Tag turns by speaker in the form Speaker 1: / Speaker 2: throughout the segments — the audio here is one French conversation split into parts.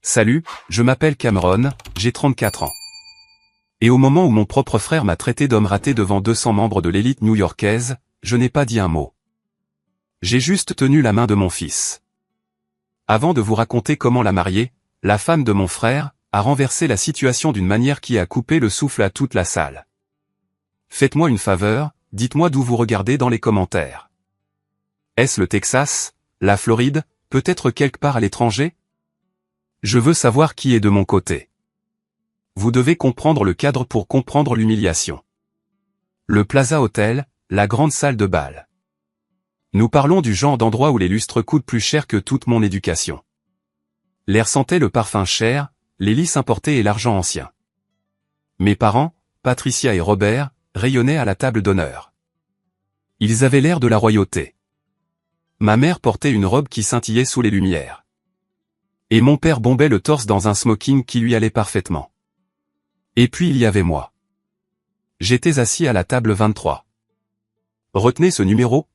Speaker 1: Salut, je m'appelle Cameron, j'ai 34 ans. Et au moment où mon propre frère m'a traité d'homme raté devant 200 membres de l'élite new-yorkaise, je n'ai pas dit un mot. J'ai juste tenu la main de mon fils. Avant de vous raconter comment la mariée, la femme de mon frère, a renversé la situation d'une manière qui a coupé le souffle à toute la salle. Faites-moi une faveur, dites-moi d'où vous regardez dans les commentaires. Est-ce le Texas, la Floride, peut-être quelque part à l'étranger? Je veux savoir qui est de mon côté. Vous devez comprendre le cadre pour comprendre l'humiliation. Le Plaza Hotel, la grande salle de bal. Nous parlons du genre d'endroit où les lustres coûtent plus cher que toute mon éducation. L'air sentait le parfum cher, les lys importés et l'argent ancien. Mes parents, Patricia et Robert, rayonnaient à la table d'honneur. Ils avaient l'air de la royauté. Ma mère portait une robe qui scintillait sous les lumières. Et mon père bombait le torse dans un smoking qui lui allait parfaitement. Et puis il y avait moi. J'étais assis à la table 23. Retenez ce numéro?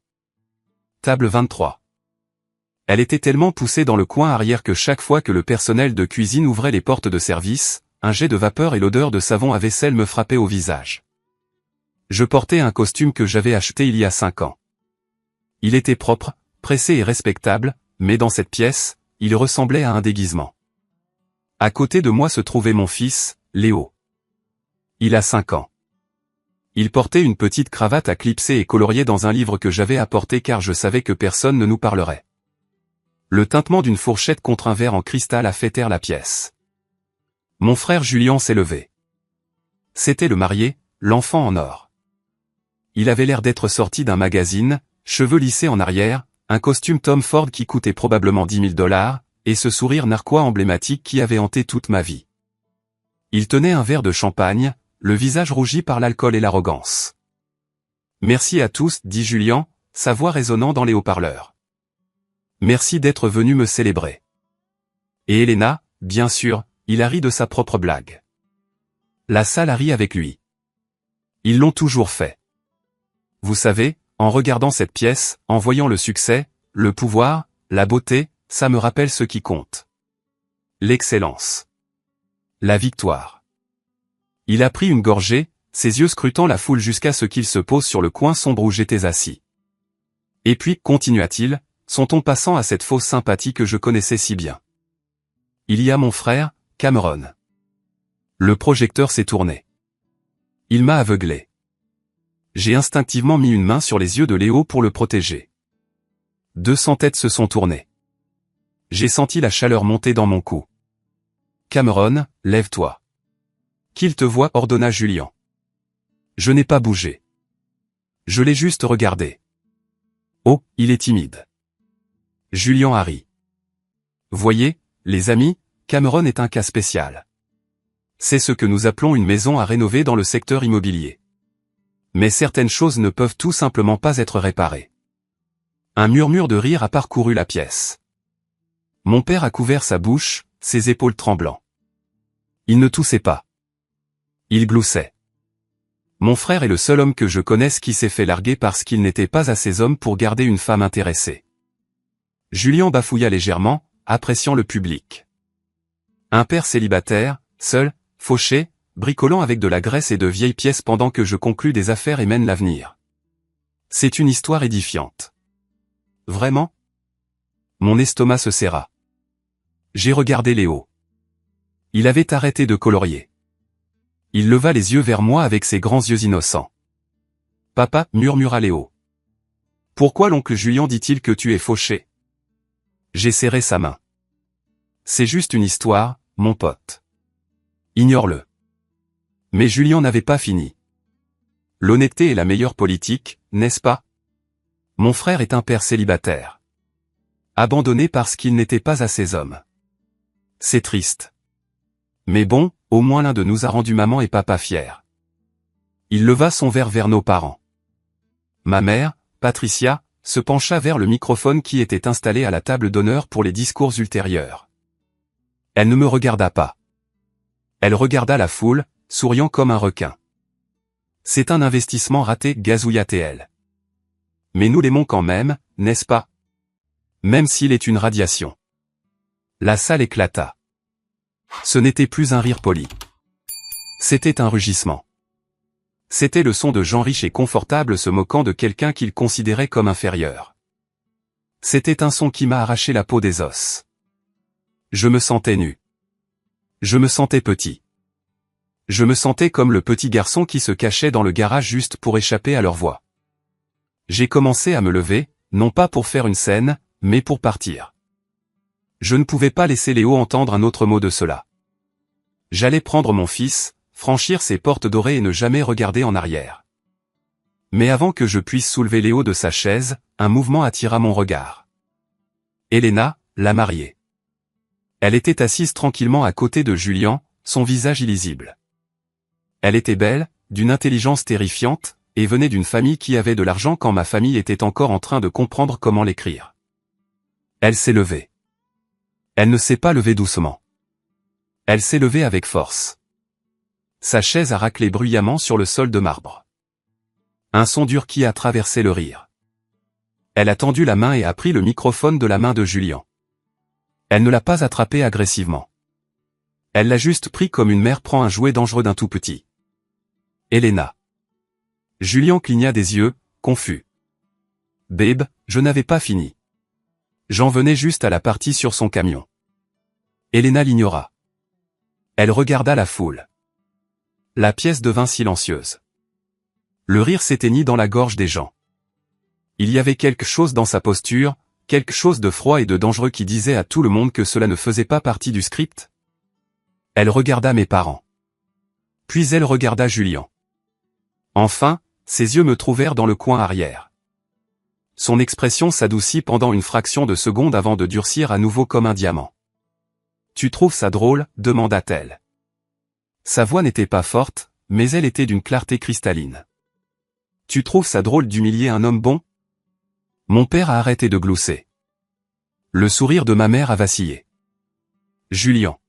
Speaker 1: Table 23. Elle était tellement poussée dans le coin arrière que chaque fois que le personnel de cuisine ouvrait les portes de service, un jet de vapeur et l'odeur de savon à vaisselle me frappaient au visage. Je portais un costume que j'avais acheté il y a 5 ans. Il était propre, pressé et respectable, mais dans cette pièce, il ressemblait à un déguisement. À côté de moi se trouvait mon fils, Léo. Il a 5 ans. Il portait une petite cravate à clipser et coloriée dans un livre que j'avais apporté car je savais que personne ne nous parlerait. Le tintement d'une fourchette contre un verre en cristal a fait taire la pièce. Mon frère Julien s'est levé. C'était le marié, l'enfant en or. Il avait l'air d'être sorti d'un magazine, cheveux lissés en arrière, un costume Tom Ford qui coûtait probablement $10 000, et ce sourire narquois emblématique qui avait hanté toute ma vie. Il tenait un verre de champagne, le visage rougi par l'alcool et l'arrogance. Merci à tous, dit Julien, sa voix résonnant dans les haut-parleurs. Merci d'être venu me célébrer. Et Elena, bien sûr, il a ri de sa propre blague. La salle a ri avec lui. Ils l'ont toujours fait. Vous savez, en regardant cette pièce, en voyant le succès, le pouvoir, la beauté, ça me rappelle ce qui compte. L'excellence. La victoire. Il a pris une gorgée, ses yeux scrutant la foule jusqu'à ce qu'il se pose sur le coin sombre où j'étais assis. Et puis, continua-t-il, son ton passant à cette fausse sympathie que je connaissais si bien. Il y a mon frère, Cameron. Le projecteur s'est tourné. Il m'a aveuglé. J'ai instinctivement mis une main sur les yeux de Léo pour le protéger. 200 têtes se sont tournées. J'ai senti la chaleur monter dans mon cou. Cameron, lève-toi. Qu'il te voie, ordonna Julien. Je n'ai pas bougé. Je l'ai juste regardé. Oh, il est timide. Julien a ri. Voyez, les amis, Cameron est un cas spécial. C'est ce que nous appelons une maison à rénover dans le secteur immobilier. Mais certaines choses ne peuvent tout simplement pas être réparées. Un murmure de rire a parcouru la pièce. Mon père a couvert sa bouche, ses épaules tremblant. Il ne toussait pas. Il gloussait. Mon frère est le seul homme que je connaisse qui s'est fait larguer parce qu'il n'était pas assez homme pour garder une femme intéressée. Julien bafouilla légèrement, appréciant le public. Un père célibataire, seul, fauché, bricolant avec de la graisse et de vieilles pièces pendant que je conclus des affaires et mène l'avenir. C'est une histoire édifiante. Vraiment? Mon estomac se serra. J'ai regardé Léo. Il avait arrêté de colorier. Il leva les yeux vers moi avec ses grands yeux innocents. Papa, murmura Léo. Pourquoi l'oncle Julien dit-il que tu es fauché? J'ai serré sa main. C'est juste une histoire, mon pote. Ignore-le. Mais Julien n'avait pas fini. L'honnêteté est la meilleure politique, n'est-ce pas? Mon frère est un père célibataire. Abandonné parce qu'il n'était pas assez homme. C'est triste. Mais bon, au moins l'un de nous a rendu maman et papa fiers. Il leva son verre vers nos parents. Ma mère, Patricia, se pencha vers le microphone qui était installé à la table d'honneur pour les discours ultérieurs. Elle ne me regarda pas. Elle regarda la foule, souriant comme un requin. C'est un investissement raté, gazouilla-t-elle. Mais nous l'aimons quand même, n'est-ce pas? Même s'il est une radiation. La salle éclata. Ce n'était plus un rire poli. C'était un rugissement. C'était le son de gens riches et confortables se moquant de quelqu'un qu'ils considéraient comme inférieur. C'était un son qui m'a arraché la peau des os. Je me sentais nu. Je me sentais petit. Je me sentais comme le petit garçon qui se cachait dans le garage juste pour échapper à leur voix. J'ai commencé à me lever, non pas pour faire une scène, mais pour partir. Je ne pouvais pas laisser Léo entendre un autre mot de cela. J'allais prendre mon fils, franchir ces portes dorées et ne jamais regarder en arrière. Mais avant que je puisse soulever Léo de sa chaise, un mouvement attira mon regard. Elena, la mariée. Elle était assise tranquillement à côté de Julian, son visage illisible. Elle était belle, d'une intelligence terrifiante, et venait d'une famille qui avait de l'argent quand ma famille était encore en train de comprendre comment l'écrire. Elle s'est levée. Elle ne s'est pas levée doucement. Elle s'est levée avec force. Sa chaise a raclé bruyamment sur le sol de marbre. Un son dur qui a traversé le rire. Elle a tendu la main et a pris le microphone de la main de Julian. Elle ne l'a pas attrapé agressivement. Elle l'a juste pris comme une mère prend un jouet dangereux d'un tout petit. Elena. Julian cligna des yeux, confus. Babe, je n'avais pas fini. J'en venais juste à la partie sur son camion. Elena l'ignora. Elle regarda la foule. La pièce devint silencieuse. Le rire s'éteignit dans la gorge des gens. Il y avait quelque chose dans sa posture, quelque chose de froid et de dangereux qui disait à tout le monde que cela ne faisait pas partie du script. Elle regarda mes parents. Puis elle regarda Julian. Enfin, ses yeux me trouvèrent dans le coin arrière. Son expression s'adoucit pendant une fraction de seconde avant de durcir à nouveau comme un diamant. « Tu trouves ça drôle ?» demanda-t-elle. Sa voix n'était pas forte, mais elle était d'une clarté cristalline. « Tu trouves ça drôle d'humilier un homme bon ?» Mon père a arrêté de glousser. Le sourire de ma mère a vacillé. « Julian. »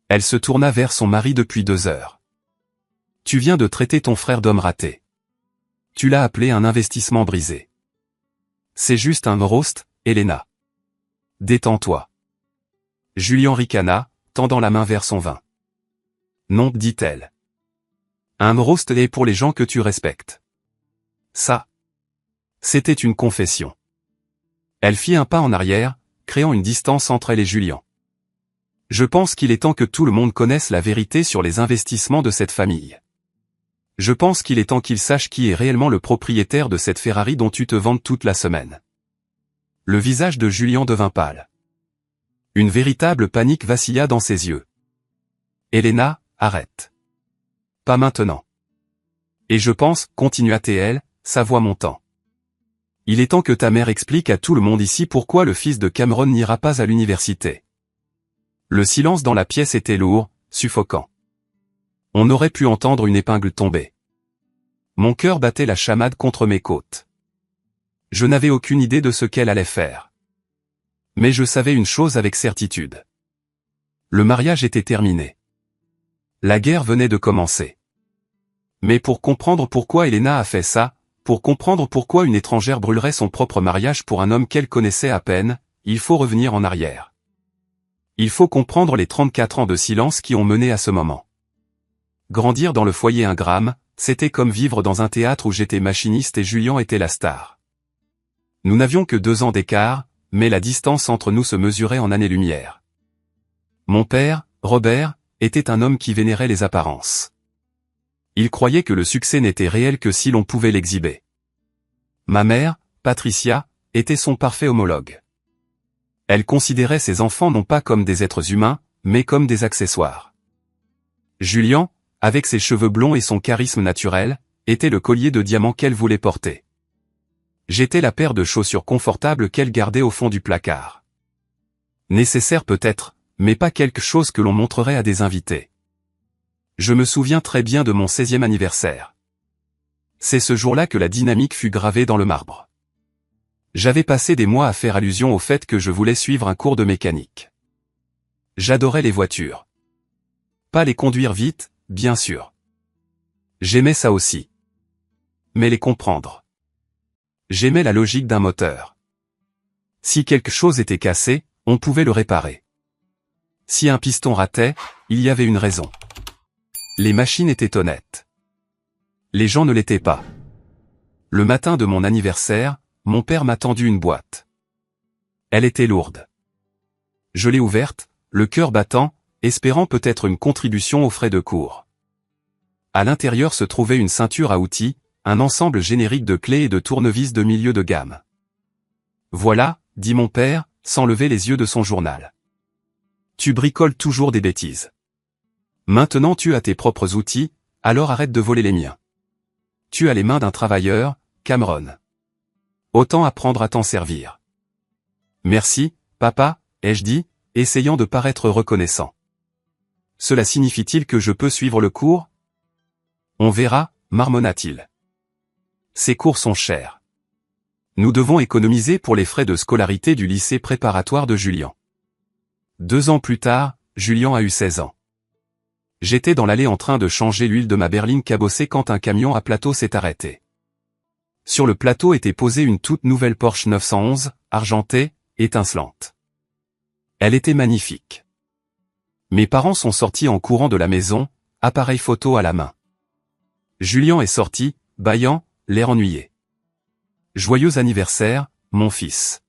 Speaker 1: Elle se tourna vers son mari depuis 2 heures. « Tu viens de traiter ton frère d'homme raté. Tu l'as appelé un investissement brisé. C'est juste un roast, Elena. Détends-toi. » Julian ricana, tendant la main vers son vin. « Non, dit-elle. Un roast est pour les gens que tu respectes. » Ça. C'était une confession. Elle fit un pas en arrière, créant une distance entre elle et Julian. Je pense qu'il est temps que tout le monde connaisse la vérité sur les investissements de cette famille. Je pense qu'il est temps qu'il sache qui est réellement le propriétaire de cette Ferrari dont tu te vantes toute la semaine. Le visage de Julian devint pâle. Une véritable panique vacilla dans ses yeux. Elena, arrête. Pas maintenant. Et je pense, continua-t-elle, sa voix montant. Il est temps que ta mère explique à tout le monde ici pourquoi le fils de Cameron n'ira pas à l'université. Le silence dans la pièce était lourd, suffocant. On aurait pu entendre une épingle tomber. Mon cœur battait la chamade contre mes côtes. Je n'avais aucune idée de ce qu'elle allait faire. Mais je savais une chose avec certitude. Le mariage était terminé. La guerre venait de commencer. Mais pour comprendre pourquoi Elena a fait ça, pour comprendre pourquoi une étrangère brûlerait son propre mariage pour un homme qu'elle connaissait à peine, il faut revenir en arrière. Il faut comprendre les 34 ans de silence qui ont mené à ce moment. Grandir dans le foyer Ingram, c'était comme vivre dans un théâtre où j'étais machiniste et Julian était la star. Nous n'avions que 2 ans d'écart, mais la distance entre nous se mesurait en années-lumière. Mon père, Robert, était un homme qui vénérait les apparences. Il croyait que le succès n'était réel que si l'on pouvait l'exhiber. Ma mère, Patricia, était son parfait homologue. Elle considérait ses enfants non pas comme des êtres humains, mais comme des accessoires. Julian, avec ses cheveux blonds et son charisme naturel, était le collier de diamants qu'elle voulait porter. J'étais la paire de chaussures confortables qu'elle gardait au fond du placard. Nécessaire peut-être, mais pas quelque chose que l'on montrerait à des invités. Je me souviens très bien de mon 16e anniversaire. C'est ce jour-là que la dynamique fut gravée dans le marbre. J'avais passé des mois à faire allusion au fait que je voulais suivre un cours de mécanique. J'adorais les voitures. Pas les conduire vite, bien sûr. J'aimais ça aussi. Mais les comprendre. J'aimais la logique d'un moteur. Si quelque chose était cassé, on pouvait le réparer. Si un piston ratait, il y avait une raison. Les machines étaient honnêtes. Les gens ne l'étaient pas. Le matin de mon anniversaire, mon père m'a tendu une boîte. Elle était lourde. Je l'ai ouverte, le cœur battant, espérant peut-être une contribution aux frais de cours. À l'intérieur se trouvait une ceinture à outils, un ensemble générique de clés et de tournevis de milieu de gamme. Voilà, dit mon père, sans lever les yeux de son journal. Tu bricoles toujours des bêtises. Maintenant tu as tes propres outils, alors arrête de voler les miens. Tu as les mains d'un travailleur, Cameron. Autant apprendre à t'en servir. Merci, papa, ai-je dit, essayant de paraître reconnaissant. Cela signifie-t-il que je peux suivre le cours? On verra, marmonna-t-il. Ces cours sont chers. Nous devons économiser pour les frais de scolarité du lycée préparatoire de Julian. 2 ans plus tard, Julian a eu 16 ans. J'étais dans l'allée en train de changer l'huile de ma berline cabossée quand un camion à plateau s'est arrêté. Sur le plateau était posée une toute nouvelle Porsche 911, argentée, étincelante. Elle était magnifique. Mes parents sont sortis en courant de la maison, appareil photo à la main. Julian est sorti, bâillant, l'air ennuyé. « Joyeux anniversaire, mon fils !»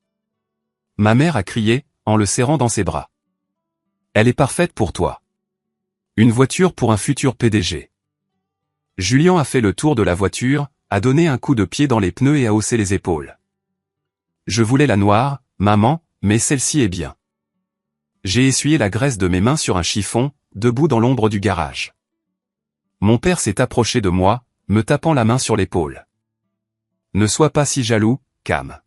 Speaker 1: Ma mère a crié, en le serrant dans ses bras. « Elle est parfaite pour toi. Une voiture pour un futur PDG. » Julian a fait le tour de la voiture, a donné un coup de pied dans les pneus et a haussé les épaules. « Je voulais la noire, maman, mais celle-ci est bien. » J'ai essuyé la graisse de mes mains sur un chiffon, debout dans l'ombre du garage. Mon père s'est approché de moi, me tapant la main sur l'épaule. « Ne sois pas si jaloux, Cam.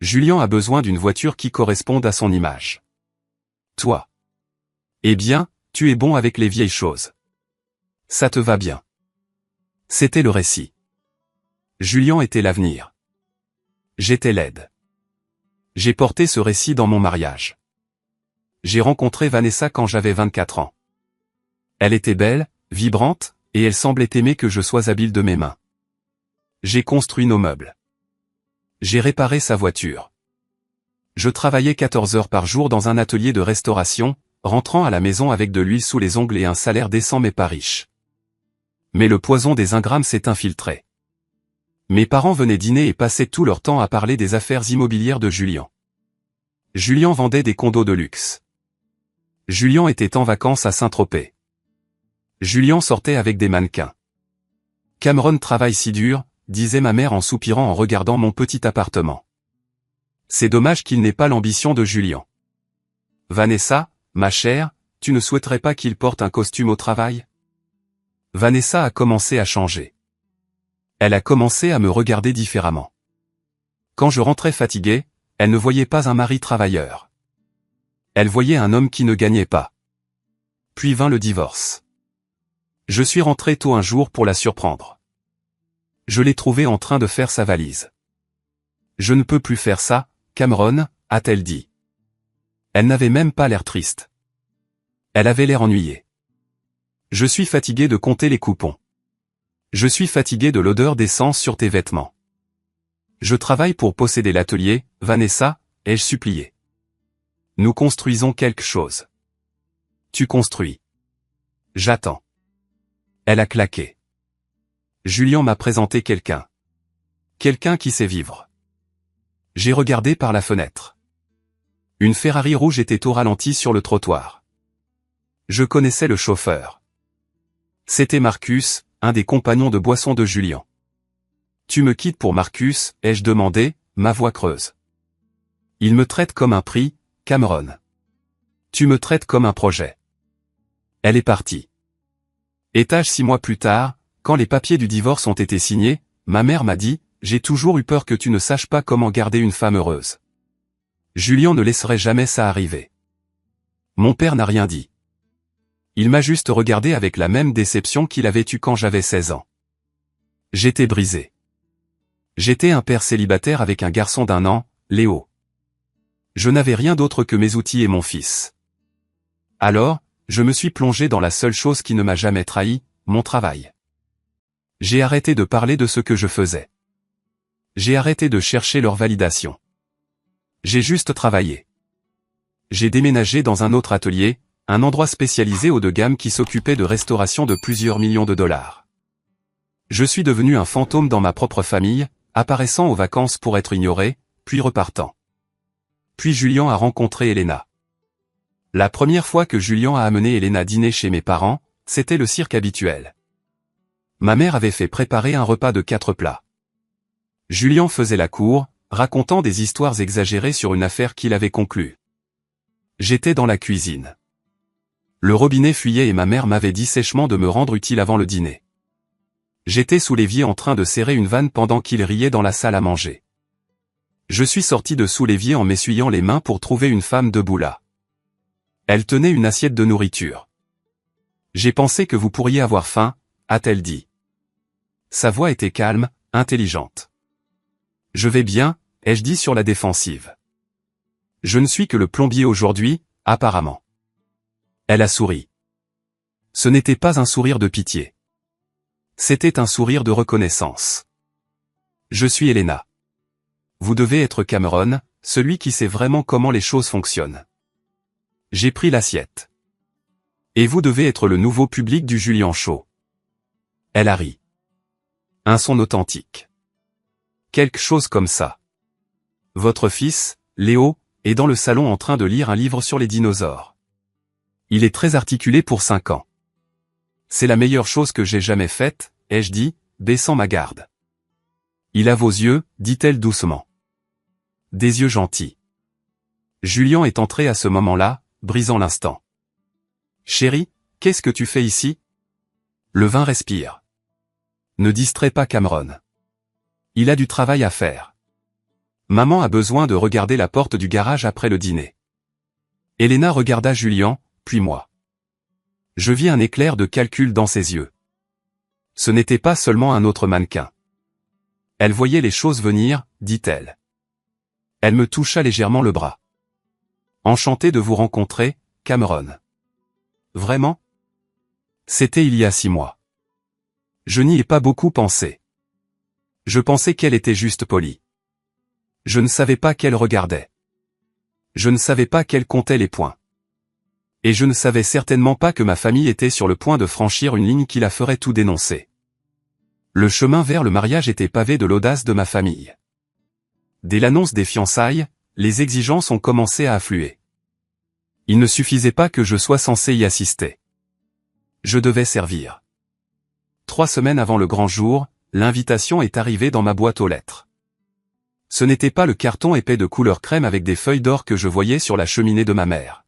Speaker 1: Julian a besoin d'une voiture qui corresponde à son image. Toi. Eh bien, tu es bon avec les vieilles choses. Ça te va bien. » C'était le récit. Julian était l'avenir. J'étais laide. J'ai porté ce récit dans mon mariage. J'ai rencontré Vanessa quand j'avais 24 ans. Elle était belle, vibrante, et elle semblait aimer que je sois habile de mes mains. J'ai construit nos meubles. J'ai réparé sa voiture. Je travaillais 14 heures par jour dans un atelier de restauration, rentrant à la maison avec de l'huile sous les ongles et un salaire décent mais pas riche. Mais le poison des ingrammes s'est infiltré. Mes parents venaient dîner et passaient tout leur temps à parler des affaires immobilières de Julian. Julian vendait des condos de luxe. Julian était en vacances à Saint-Tropez. Julian sortait avec des mannequins. Cameron travaille si dur, disait ma mère en soupirant en regardant mon petit appartement. C'est dommage qu'il n'ait pas l'ambition de Julian. Vanessa, ma chère, tu ne souhaiterais pas qu'il porte un costume au travail? Vanessa a commencé à changer. Elle a commencé à me regarder différemment. Quand je rentrais fatigué, elle ne voyait pas un mari travailleur. Elle voyait un homme qui ne gagnait pas. Puis vint le divorce. Je suis rentré tôt un jour pour la surprendre. Je l'ai trouvée en train de faire sa valise. « Je ne peux plus faire ça, Cameron », a-t-elle dit. Elle n'avait même pas l'air triste. Elle avait l'air ennuyée. « Je suis fatigué de compter les coupons. Je suis fatigué de l'odeur d'essence sur tes vêtements. Je travaille pour posséder l'atelier, Vanessa, ai-je supplié. Nous construisons quelque chose. Tu construis. J'attends. » Elle a claqué. Julian m'a présenté quelqu'un. Quelqu'un qui sait vivre. J'ai regardé par la fenêtre. Une Ferrari rouge était au ralenti sur le trottoir. Je connaissais le chauffeur. C'était Marcus, un des compagnons de boisson de Julian. « Tu me quittes pour Marcus ?» ai-je demandé, ma voix creuse. « Il me traite comme un prix, Cameron. Tu me traites comme un projet. » Elle est partie. Étage 6 mois plus tard, quand les papiers du divorce ont été signés, ma mère m'a dit « J'ai toujours eu peur que tu ne saches pas comment garder une femme heureuse. Julian ne laisserait jamais ça arriver. » Mon père n'a rien dit. Il m'a juste regardé avec la même déception qu'il avait eue quand j'avais 16 ans. J'étais brisé. J'étais un père célibataire avec un garçon d'1 an, Léo. Je n'avais rien d'autre que mes outils et mon fils. Alors, je me suis plongé dans la seule chose qui ne m'a jamais trahi, mon travail. J'ai arrêté de parler de ce que je faisais. J'ai arrêté de chercher leur validation. J'ai juste travaillé. J'ai déménagé dans un autre atelier, un endroit spécialisé haut de gamme qui s'occupait de restauration de plusieurs millions de dollars. Je suis devenu un fantôme dans ma propre famille, apparaissant aux vacances pour être ignoré, puis repartant. Puis Julian a rencontré Elena. La première fois que Julian a amené Elena dîner chez mes parents, c'était le cirque habituel. Ma mère avait fait préparer un repas de 4 plats. Julian faisait la cour, racontant des histoires exagérées sur une affaire qu'il avait conclue. J'étais dans la cuisine. Le robinet fuyait et ma mère m'avait dit sèchement de me rendre utile avant le dîner. J'étais sous l'évier en train de serrer une vanne pendant qu'il riait dans la salle à manger. Je suis sorti de sous l'évier en m'essuyant les mains pour trouver une femme debout là. Elle tenait une assiette de nourriture. J'ai pensé que vous pourriez avoir faim, a-t-elle dit. Sa voix était calme, intelligente. Je vais bien, ai-je dit sur la défensive. Je ne suis que le plombier aujourd'hui, apparemment. Elle a souri. Ce n'était pas un sourire de pitié. C'était un sourire de reconnaissance. Je suis Elena. Vous devez être Cameron, celui qui sait vraiment comment les choses fonctionnent. J'ai pris l'assiette. Et vous devez être le nouveau public du Julian Show. Elle a ri. Un son authentique. Quelque chose comme ça. Votre fils, Léo, est dans le salon en train de lire un livre sur les dinosaures. Il est très articulé pour 5 ans. C'est la meilleure chose que j'ai jamais faite, ai-je dit, baissant ma garde. Il a vos yeux, dit-elle doucement. Des yeux gentils. Julian est entré à ce moment-là, brisant l'instant. Chérie, qu'est-ce que tu fais ici? Le vin respire. Ne distrais pas Cameron. Il a du travail à faire. Maman a besoin de regarder la porte du garage après le dîner. Elena regarda Julian, puis moi. Je vis un éclair de calcul dans ses yeux. Ce n'était pas seulement un autre mannequin. Elle voyait les choses venir, dit-elle. Elle me toucha légèrement le bras. Enchanté de vous rencontrer, Cameron. Vraiment? C'était il y a 6 mois. Je n'y ai pas beaucoup pensé. Je pensais qu'elle était juste polie. Je ne savais pas qu'elle regardait. Je ne savais pas qu'elle comptait les points. Et je ne savais certainement pas que ma famille était sur le point de franchir une ligne qui la ferait tout dénoncer. Le chemin vers le mariage était pavé de l'audace de ma famille. Dès l'annonce des fiançailles, les exigences ont commencé à affluer. Il ne suffisait pas que je sois censé y assister. Je devais servir. 3 semaines avant le grand jour, l'invitation est arrivée dans ma boîte aux lettres. Ce n'était pas le carton épais de couleur crème avec des feuilles d'or que je voyais sur la cheminée de ma mère.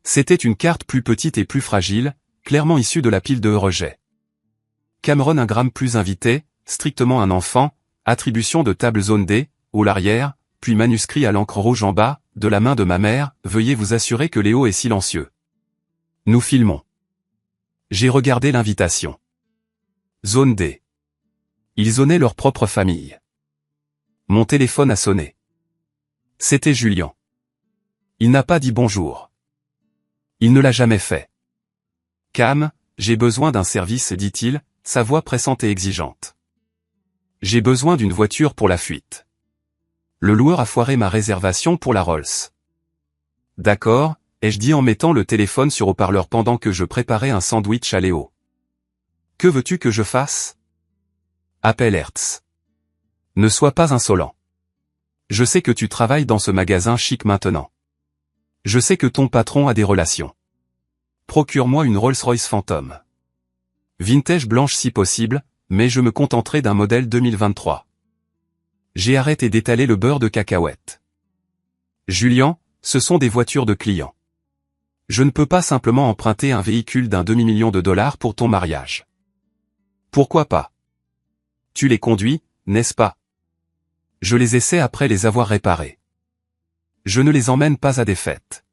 Speaker 1: C'était une carte plus petite et plus fragile, clairement issue de la pile de rejet. Cameron un gramme plus invité, strictement un enfant, attribution de table zone D, au l'arrière, puis manuscrit à l'encre rouge en bas, de la main de ma mère, veuillez vous assurer que Léo est silencieux. Nous filmons. J'ai regardé l'invitation. Zone D. Ils zonaient leur propre famille. Mon téléphone a sonné. C'était Julian. Il n'a pas dit bonjour. Il ne l'a jamais fait. Cam, j'ai besoin d'un service, dit-il, sa voix pressante et exigeante. J'ai besoin d'une voiture pour la fuite. Le loueur a foiré ma réservation pour la Rolls. D'accord, ai-je dit en mettant le téléphone sur haut-parleur pendant que je préparais un sandwich à Léo. Que veux-tu que je fasse? Appelle Hertz. Ne sois pas insolent. Je sais que tu travailles dans ce magasin chic maintenant. Je sais que ton patron a des relations. Procure-moi une Rolls-Royce Phantom. Vintage blanche si possible, mais je me contenterai d'un modèle 2023. J'ai arrêté d'étaler le beurre de cacahuète. Julian, ce sont des voitures de clients. Je ne peux pas simplement emprunter un véhicule d'un demi-million de dollars pour ton mariage. Pourquoi pas? Tu les conduis, n'est-ce pas? Je les essaie après les avoir réparés. Je ne les emmène pas à des fêtes.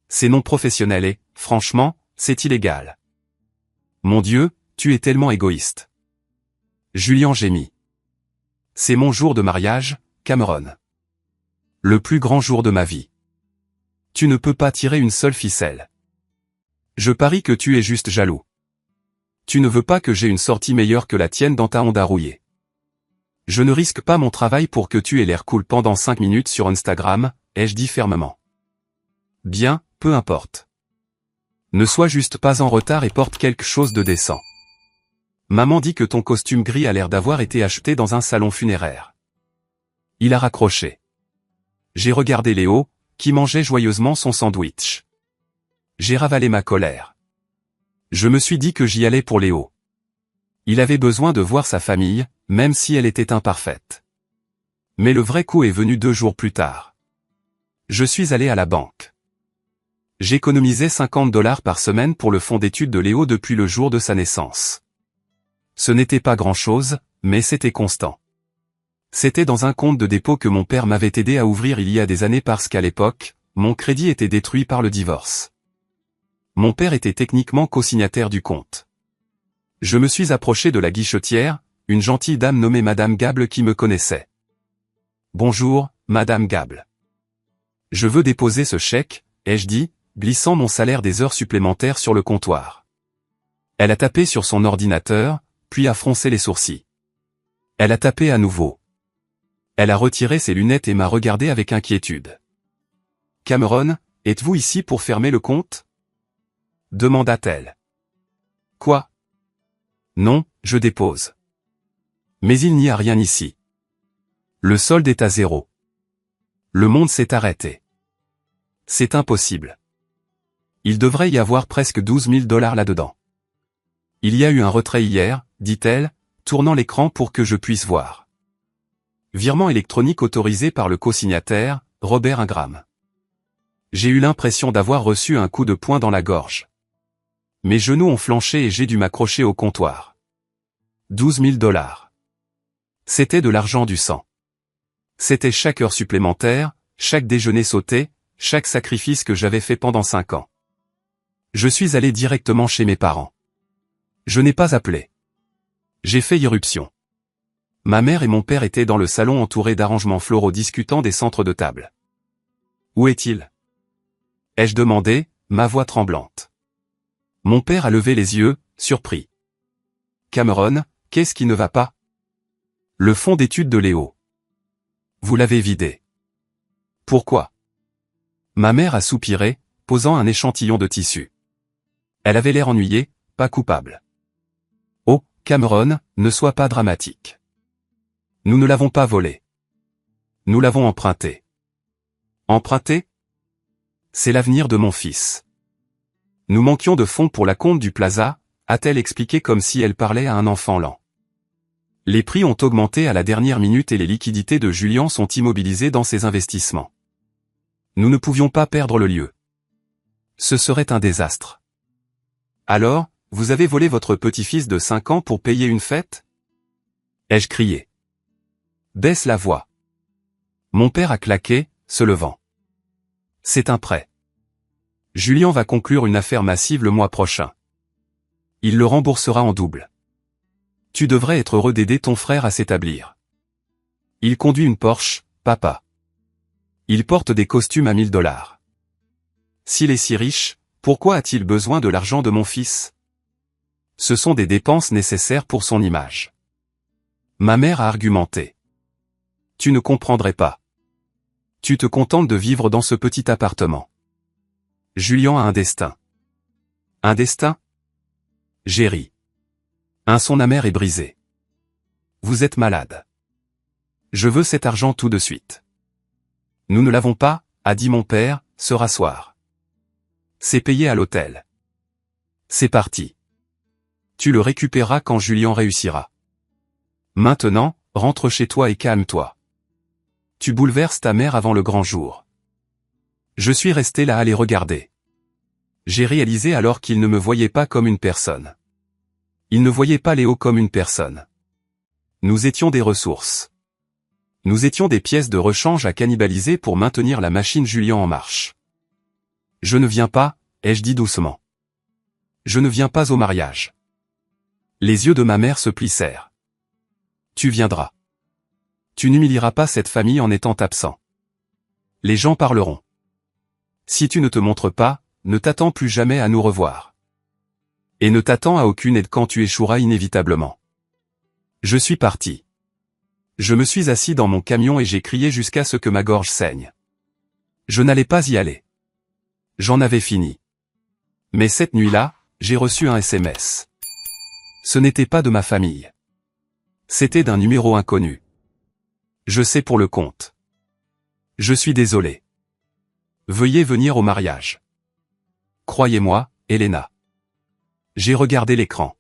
Speaker 1: C'est non professionnel et, franchement, c'est illégal. Mon Dieu, tu es tellement égoïste. Julian gémit. C'est mon jour de mariage, Cameron. Le plus grand jour de ma vie. Tu ne peux pas tirer une seule ficelle. Je parie que tu es juste jaloux. Tu ne veux pas que j'ai une sortie meilleure que la tienne dans ta Honda rouillée. Je ne risque pas mon travail pour que tu aies l'air cool pendant 5 minutes sur Instagram, ai-je dit fermement. Bien, peu importe. Ne sois juste pas en retard et porte quelque chose de décent. Maman dit que ton costume gris a l'air d'avoir été acheté dans un salon funéraire. Il a raccroché. J'ai regardé Léo, qui mangeait joyeusement son sandwich. J'ai ravalé ma colère. Je me suis dit que j'y allais pour Léo. Il avait besoin de voir sa famille, même si elle était imparfaite. Mais le vrai coup est venu 2 jours plus tard. Je suis allé à la banque. J'économisais $50 par semaine pour le fonds d'études de Léo depuis le jour de sa naissance. Ce n'était pas grand-chose, mais c'était constant. C'était dans un compte de dépôt que mon père m'avait aidé à ouvrir il y a des années parce qu'à l'époque, mon crédit était détruit par le divorce. Mon père était techniquement co-signataire du compte. Je me suis approché de la guichetière, une gentille dame nommée Madame Gable qui me connaissait. « Bonjour, Madame Gable. Je veux déposer ce chèque, » ai-je dit, glissant mon salaire des heures supplémentaires sur le comptoir. Elle a tapé sur son ordinateur, puis a froncé les sourcils. Elle a tapé à nouveau. Elle a retiré ses lunettes et m'a regardé avec inquiétude. « Cameron, êtes-vous ici pour fermer le compte ?» demanda-t-elle. « Quoi ? Non, je dépose. Mais il n'y a rien ici. Le solde est à 0. Le monde s'est arrêté. C'est impossible. Il devrait y avoir presque $12 000 là-dedans. Il y a eu un retrait hier, dit-elle, tournant l'écran pour que je puisse voir. Virement électronique autorisé par le co-signataire, Robert Ingram. J'ai eu l'impression d'avoir reçu un coup de poing dans la gorge. Mes genoux ont flanché et j'ai dû m'accrocher au comptoir. $12 000. C'était de l'argent du sang. C'était chaque heure supplémentaire, chaque déjeuner sauté, chaque sacrifice que j'avais fait pendant 5 ans. Je suis allé directement chez mes parents. Je n'ai pas appelé. J'ai fait irruption. Ma mère et mon père étaient dans le salon entourés d'arrangements floraux discutant des centres de table. « Où est-il » ai-je demandé, ma voix tremblante. Mon père a levé les yeux, surpris. « Cameron, qu'est-ce qui ne va pas ?» Le fonds d'études de Léo. Vous l'avez vidé. Pourquoi? Ma mère a soupiré, posant un échantillon de tissu. Elle avait l'air ennuyée, pas coupable. Oh, Cameron, ne sois pas dramatique. Nous ne l'avons pas volé. Nous l'avons emprunté. Emprunté? C'est l'avenir de mon fils. Nous manquions de fonds pour la compte du Plaza, a-t-elle expliqué comme si elle parlait à un enfant lent. Les prix ont augmenté à la dernière minute et les liquidités de Julien sont immobilisées dans ses investissements. Nous ne pouvions pas perdre le lieu. Ce serait un désastre. Alors, vous avez volé votre petit-fils de 5 ans pour payer une fête? Ai-je crié. Baisse la voix. Mon père a claqué, se levant. C'est un prêt. Julien va conclure une affaire massive le mois prochain. Il le remboursera en double. Tu devrais être heureux d'aider ton frère à s'établir. Il conduit une Porsche, papa. Il porte des costumes à $1000. S'il est si riche, pourquoi a-t-il besoin de l'argent de mon fils? Ce sont des dépenses nécessaires pour son image. Ma mère a argumenté. Tu ne comprendrais pas. Tu te contentes de vivre dans ce petit appartement. Julien a un destin. Un destin? J'ai ri. Son amer est brisé. Vous êtes malade. Je veux cet argent tout de suite. Nous ne l'avons pas, a dit mon père, se rasseoir. C'est payé à l'hôtel. C'est parti. Tu le récupéreras quand Julien réussira. Maintenant, rentre chez toi et calme-toi. Tu bouleverses ta mère avant le grand jour. Je suis resté là à les regarder. J'ai réalisé alors qu'ils ne me voyaient pas comme une personne. Ils ne voyaient pas Léo comme une personne. Nous étions des ressources. Nous étions des pièces de rechange à cannibaliser pour maintenir la machine Julien en marche. Je ne viens pas, ai-je dit doucement. Je ne viens pas au mariage. Les yeux de ma mère se plissèrent. Tu viendras. Tu n'humilieras pas cette famille en étant absent. Les gens parleront. Si tu ne te montres pas, ne t'attends plus jamais à nous revoir. Et ne t'attends à aucune aide quand tu échoueras inévitablement. Je suis parti. Je me suis assis dans mon camion et j'ai crié jusqu'à ce que ma gorge saigne. Je n'allais pas y aller. J'en avais fini. Mais cette nuit-là, j'ai reçu un SMS. Ce n'était pas de ma famille. C'était d'un numéro inconnu. Je sais pour le compte. Je suis désolé. Veuillez venir au mariage. Croyez-moi, Elena. J'ai regardé l'écran.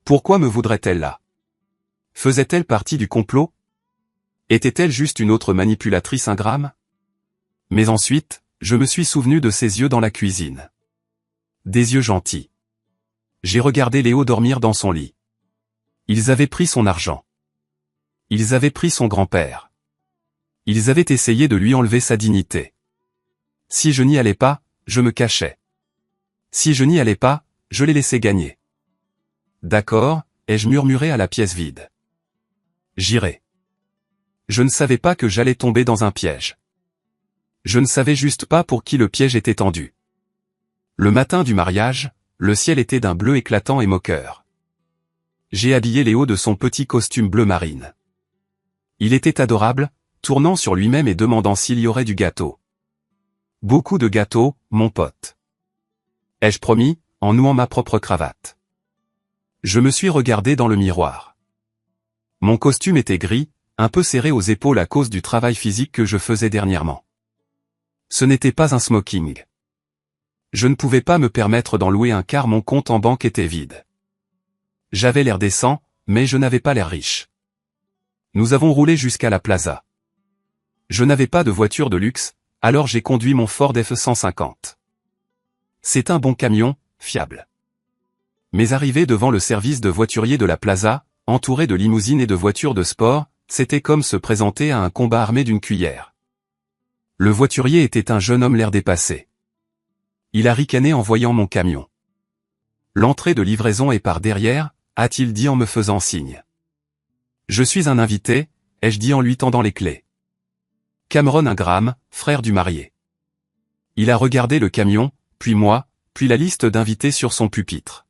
Speaker 1: Pourquoi me voudrait-elle là? Faisait-elle partie du complot? Était-elle juste une autre manipulatrice ingrate? Mais ensuite, je me suis souvenu de ses yeux dans la cuisine. Des yeux gentils. J'ai regardé Léo dormir dans son lit. Ils avaient pris son argent. Ils avaient pris son grand-père. Ils avaient essayé de lui enlever sa dignité. Si je n'y allais pas, je me cachais. Si je n'y allais pas, je les laissais gagner. D'accord, ai-je murmuré à la pièce vide. J'irai. Je ne savais pas que j'allais tomber dans un piège. Je ne savais juste pas pour qui le piège était tendu. Le matin du mariage, le ciel était d'un bleu éclatant et moqueur. J'ai habillé Léo de son petit costume bleu marine. Il était adorable, tournant sur lui-même et demandant s'il y aurait du gâteau. Beaucoup de gâteaux, mon pote. Ai-je promis, en nouant ma propre cravate. Je me suis regardé dans le miroir. Mon costume était gris, un peu serré aux épaules à cause du travail physique que je faisais dernièrement. Ce n'était pas un smoking. Je ne pouvais pas me permettre d'en louer un car mon compte en banque était vide. J'avais l'air décent, mais je n'avais pas l'air riche. Nous avons roulé jusqu'à la plaza. Je n'avais pas de voiture de luxe, alors j'ai conduit mon Ford F-150. C'est un bon camion, fiable. Mais arrivé devant le service de voiturier de la plaza, entouré de limousines et de voitures de sport, c'était comme se présenter à un combat armé d'une cuillère. Le voiturier était un jeune homme l'air dépassé. Il a ricané en voyant mon camion. L'entrée de livraison est par derrière, a-t-il dit en me faisant signe. Je suis un invité, ai-je dit en lui tendant les clés. Cameron Ingram, frère du marié. Il a regardé le camion, puis moi, puis la liste d'invités sur son pupitre.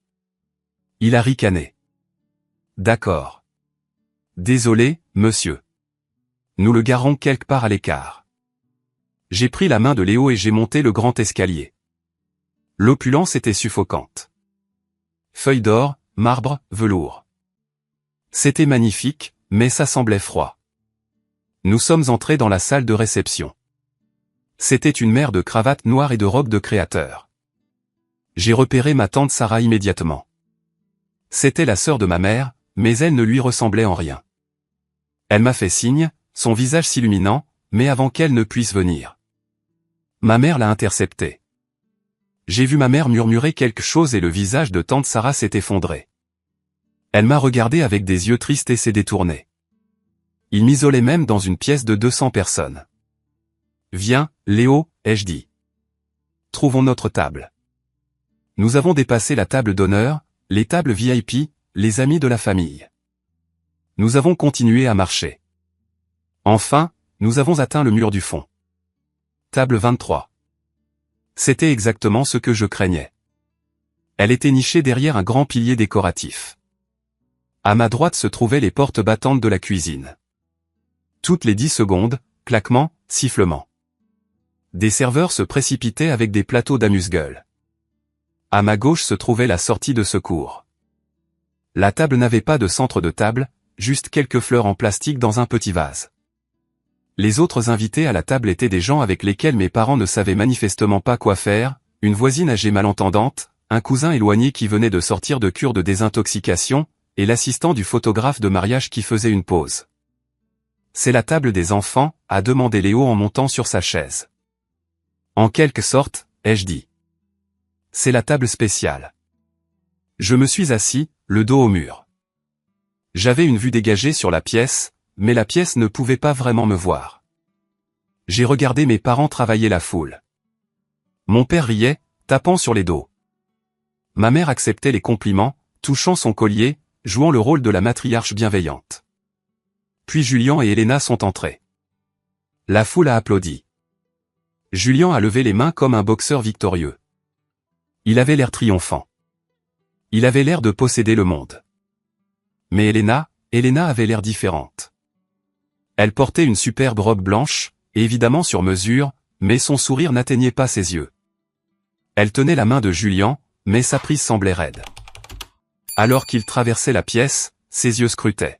Speaker 1: Il a ricané. D'accord. Désolé, monsieur. Nous le garons quelque part à l'écart. J'ai pris la main de Léo et j'ai monté le grand escalier. L'opulence était suffocante. Feuilles d'or, marbre, velours. C'était magnifique, mais ça semblait froid. Nous sommes entrés dans la salle de réception. C'était une mer de cravates noires et de robes de créateur. J'ai repéré ma tante Sarah immédiatement. C'était la sœur de ma mère, mais elle ne lui ressemblait en rien. Elle m'a fait signe, son visage s'illuminant, mais avant qu'elle ne puisse venir. Ma mère l'a interceptée. J'ai vu ma mère murmurer quelque chose et le visage de tante Sarah s'est effondré. Elle m'a regardé avec des yeux tristes et s'est détournée. Il m'isolait même dans une pièce de 200 personnes. Viens, Léo, ai-je dit. Trouvons notre table. Nous avons dépassé la table d'honneur, les tables VIP, les amis de la famille. Nous avons continué à marcher. Enfin, nous avons atteint le mur du fond. Table 23. C'était exactement ce que je craignais. Elle était nichée derrière un grand pilier décoratif. À ma droite se trouvaient les portes battantes de la cuisine. Toutes les 10 secondes, claquements, sifflements. Des serveurs se précipitaient avec des plateaux d'amuse-gueule. À ma gauche se trouvait la sortie de secours. La table n'avait pas de centre de table, juste quelques fleurs en plastique dans un petit vase. Les autres invités à la table étaient des gens avec lesquels mes parents ne savaient manifestement pas quoi faire, une voisine âgée malentendante, un cousin éloigné qui venait de sortir de cure de désintoxication, et l'assistant du photographe de mariage qui faisait une pause. C'est la table des enfants, a demandé Léo en montant sur sa chaise. En quelque sorte, ai-je dit. C'est la table spéciale. Je me suis assis, le dos au mur. J'avais une vue dégagée sur la pièce, mais la pièce ne pouvait pas vraiment me voir. J'ai regardé mes parents travailler la foule. Mon père riait, tapant sur les dos. Ma mère acceptait les compliments, touchant son collier, jouant le rôle de la matriarche bienveillante. Puis Julian et Elena sont entrés. La foule a applaudi. Julian a levé les mains comme un boxeur victorieux. Il avait l'air triomphant. Il avait l'air de posséder le monde. Mais Elena avait l'air différente. Elle portait une superbe robe blanche, évidemment sur mesure, mais son sourire n'atteignait pas ses yeux. Elle tenait la main de Julien, mais sa prise semblait raide. Alors qu'il traversait la pièce, ses yeux scrutaient.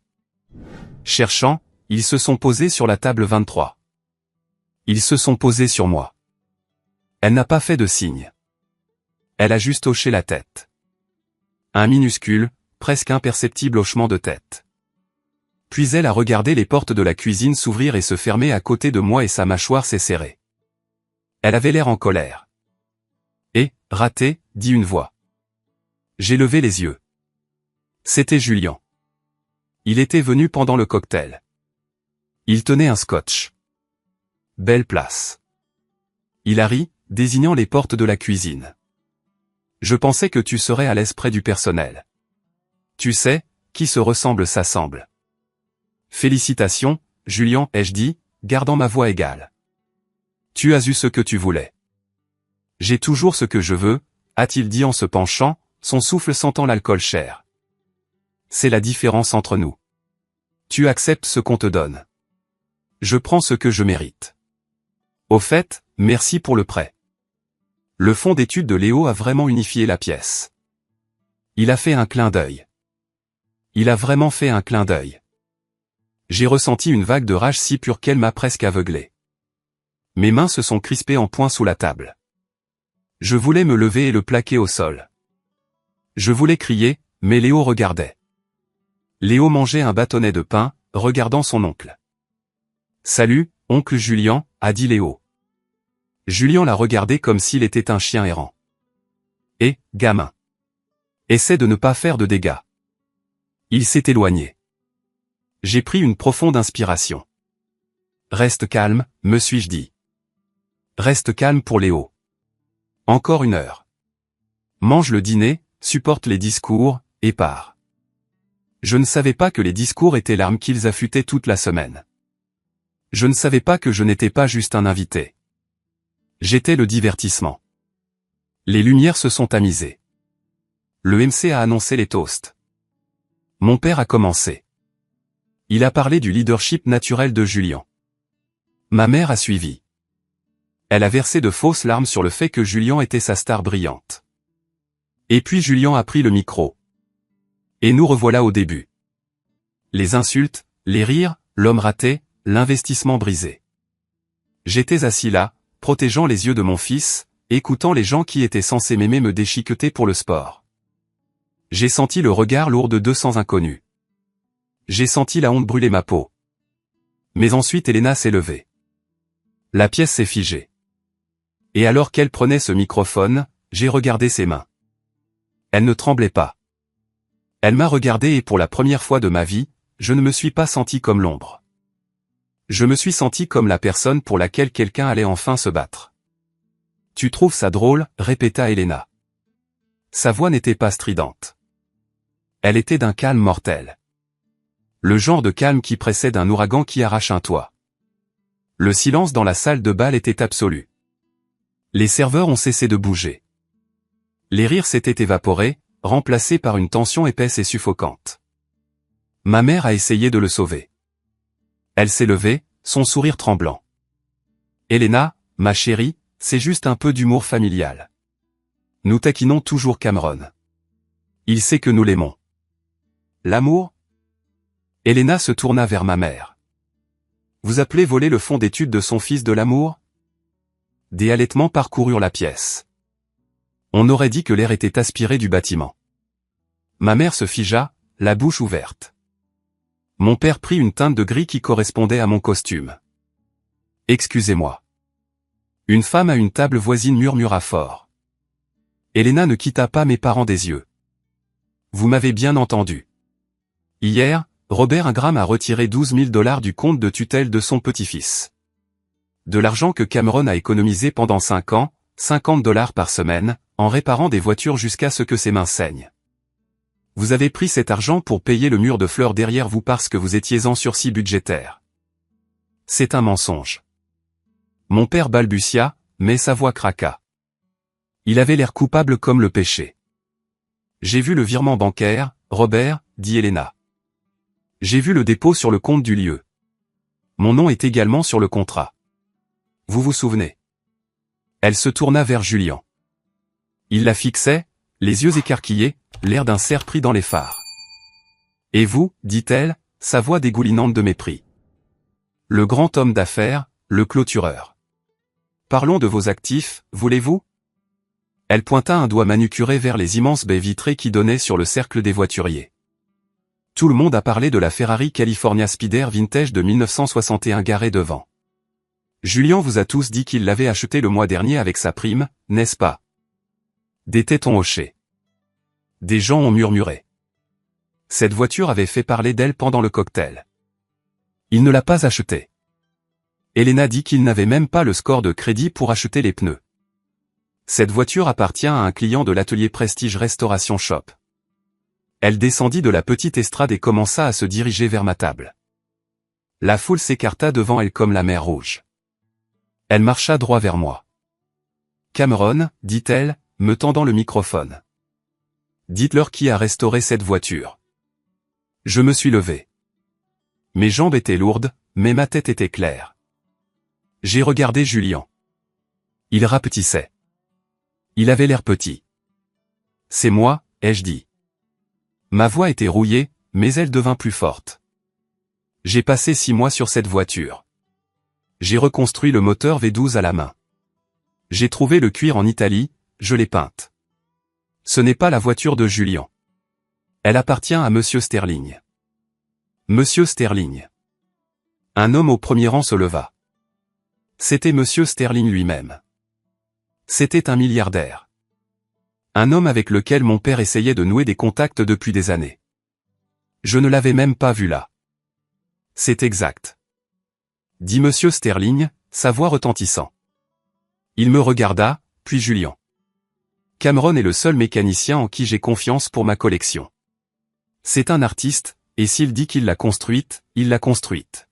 Speaker 1: Cherchant, ils se sont posés sur la table 23. Ils se sont posés sur moi. Elle n'a pas fait de signe. Elle a juste hoché la tête. Un minuscule, presque imperceptible hochement de tête. Puis elle a regardé les portes de la cuisine s'ouvrir et se fermer à côté de moi et sa mâchoire s'est serrée. Elle avait l'air en colère. Et, raté, dit une voix. J'ai levé les yeux. C'était Julien. Il était venu pendant le cocktail. Il tenait un scotch. Belle place. Il a ri, désignant les portes de la cuisine. Je pensais que tu serais à l'aise près du personnel. Tu sais, qui se ressemble s'assemble. Félicitations, Julien, ai-je dit, gardant ma voix égale. Tu as eu ce que tu voulais. J'ai toujours ce que je veux, a-t-il dit en se penchant, son souffle sentant l'alcool cher. C'est la différence entre nous. Tu acceptes ce qu'on te donne. Je prends ce que je mérite. Au fait, merci pour le prêt. Le fond d'étude de Léo a vraiment unifié la pièce. Il a fait un clin d'œil. Il a vraiment fait un clin d'œil. J'ai ressenti une vague de rage si pure qu'elle m'a presque aveuglé. Mes mains se sont crispées en poing sous la table. Je voulais me lever et le plaquer au sol. Je voulais crier, mais Léo regardait. Léo mangeait un bâtonnet de pain, regardant son oncle. « Salut, oncle Julien », a dit Léo. Julien l'a regardé comme s'il était un chien errant. « Eh, gamin. Essaie de ne pas faire de dégâts. » Il s'est éloigné. J'ai pris une profonde inspiration. « Reste calme, me suis-je dit. Reste calme pour Léo. Encore une heure. Mange le dîner, supporte les discours, et pars. » Je ne savais pas que les discours étaient l'arme qu'ils affûtaient toute la semaine. Je ne savais pas que je n'étais pas juste un invité. J'étais le divertissement. Les lumières se sont tamisées. Le MC a annoncé les toasts. Mon père a commencé. Il a parlé du leadership naturel de Julien. Ma mère a suivi. Elle a versé de fausses larmes sur le fait que Julien était sa star brillante. Et puis Julien a pris le micro. Et nous revoilà au début. Les insultes, les rires, l'homme raté, l'investissement brisé. J'étais assis là, protégeant les yeux de mon fils, écoutant les gens qui étaient censés m'aimer me déchiqueter pour le sport. J'ai senti le regard lourd de 200 inconnus. J'ai senti la honte brûler ma peau. Mais ensuite Elena s'est levée. La pièce s'est figée. Et alors qu'elle prenait ce microphone, j'ai regardé ses mains. Elle ne tremblait pas. Elle m'a regardé et pour la première fois de ma vie, je ne me suis pas senti comme l'ombre. Je me suis senti comme la personne pour laquelle quelqu'un allait enfin se battre. « Tu trouves ça drôle ?» répéta Elena. Sa voix n'était pas stridente. Elle était d'un calme mortel. Le genre de calme qui précède un ouragan qui arrache un toit. Le silence dans la salle de bal était absolu. Les serveurs ont cessé de bouger. Les rires s'étaient évaporés, remplacés par une tension épaisse et suffocante. Ma mère a essayé de le sauver. Elle s'est levée, son sourire tremblant. « Elena, ma chérie, c'est juste un peu d'humour familial. Nous taquinons toujours Cameron. Il sait que nous l'aimons. » L'amour ? Elena se tourna vers ma mère. « Vous appelez voler le fond d'étude de son fils de l'amour ?» Des halètements parcoururent la pièce. On aurait dit que l'air était aspiré du bâtiment. Ma mère se figea, la bouche ouverte. Mon père prit une teinte de gris qui correspondait à mon costume. « Excusez-moi. » Une femme à une table voisine murmura fort. Elena ne quitta pas mes parents des yeux. « Vous m'avez bien entendu. Hier, Robert Ingram a retiré 12 000 $ du compte de tutelle de son petit-fils. De l'argent que Cameron a économisé pendant 5 ans, 50 $ par semaine, en réparant des voitures jusqu'à ce que ses mains saignent. Vous avez pris cet argent pour payer le mur de fleurs derrière vous parce que vous étiez en sursis budgétaire. C'est un mensonge. » Mon père balbutia, mais sa voix craqua. Il avait l'air coupable comme le péché. « J'ai vu le virement bancaire, Robert, » dit Elena. « J'ai vu le dépôt sur le compte du lieu. Mon nom est également sur le contrat. Vous vous souvenez ?» Elle se tourna vers Julien. Il la fixait, les yeux écarquillés, l'air d'un cerf pris dans les phares. « Et vous » dit-elle, sa voix dégoulinante de mépris. Le grand homme d'affaires, le clôtureur. « Parlons de vos actifs, voulez-vous » Elle pointa un doigt manucuré vers les immenses baies vitrées qui donnaient sur le cercle des voituriers. Tout le monde a parlé de la Ferrari California Spider Vintage de 1961 garée devant. Julien vous a tous dit qu'il l'avait achetée le mois dernier avec sa prime, n'est-ce pas? Des têtes ont hoché. Des gens ont murmuré. Cette voiture avait fait parler d'elle pendant le cocktail. Il ne l'a pas achetée. Elena dit qu'il n'avait même pas le score de crédit pour acheter les pneus. Cette voiture appartient à un client de l'atelier Prestige Restoration Shop. Elle descendit de la petite estrade et commença à se diriger vers ma table. La foule s'écarta devant elle comme la mer Rouge. Elle marcha droit vers moi. Cameron, dit-elle, me tendant le microphone. Dites-leur qui a restauré cette voiture. Je me suis levé. Mes jambes étaient lourdes, mais ma tête était claire. J'ai regardé Julien. Il rapetissait. Il avait l'air petit. C'est moi, ai-je dit. Ma voix était rouillée, mais elle devint plus forte. J'ai passé 6 mois sur cette voiture. J'ai reconstruit le moteur V12 à la main. J'ai trouvé le cuir en Italie, je l'ai peinte. Ce n'est pas la voiture de Julien. Elle appartient à Monsieur Sterling. Monsieur Sterling. Un homme au premier rang se leva. C'était Monsieur Sterling lui-même. C'était un milliardaire. Un homme avec lequel mon père essayait de nouer des contacts depuis des années. Je ne l'avais même pas vu là. C'est exact. Dit Monsieur Sterling, sa voix retentissant. Il me regarda, puis Julien. Cameron est le seul mécanicien en qui j'ai confiance pour ma collection. C'est un artiste, et s'il dit qu'il l'a construite, il l'a construite.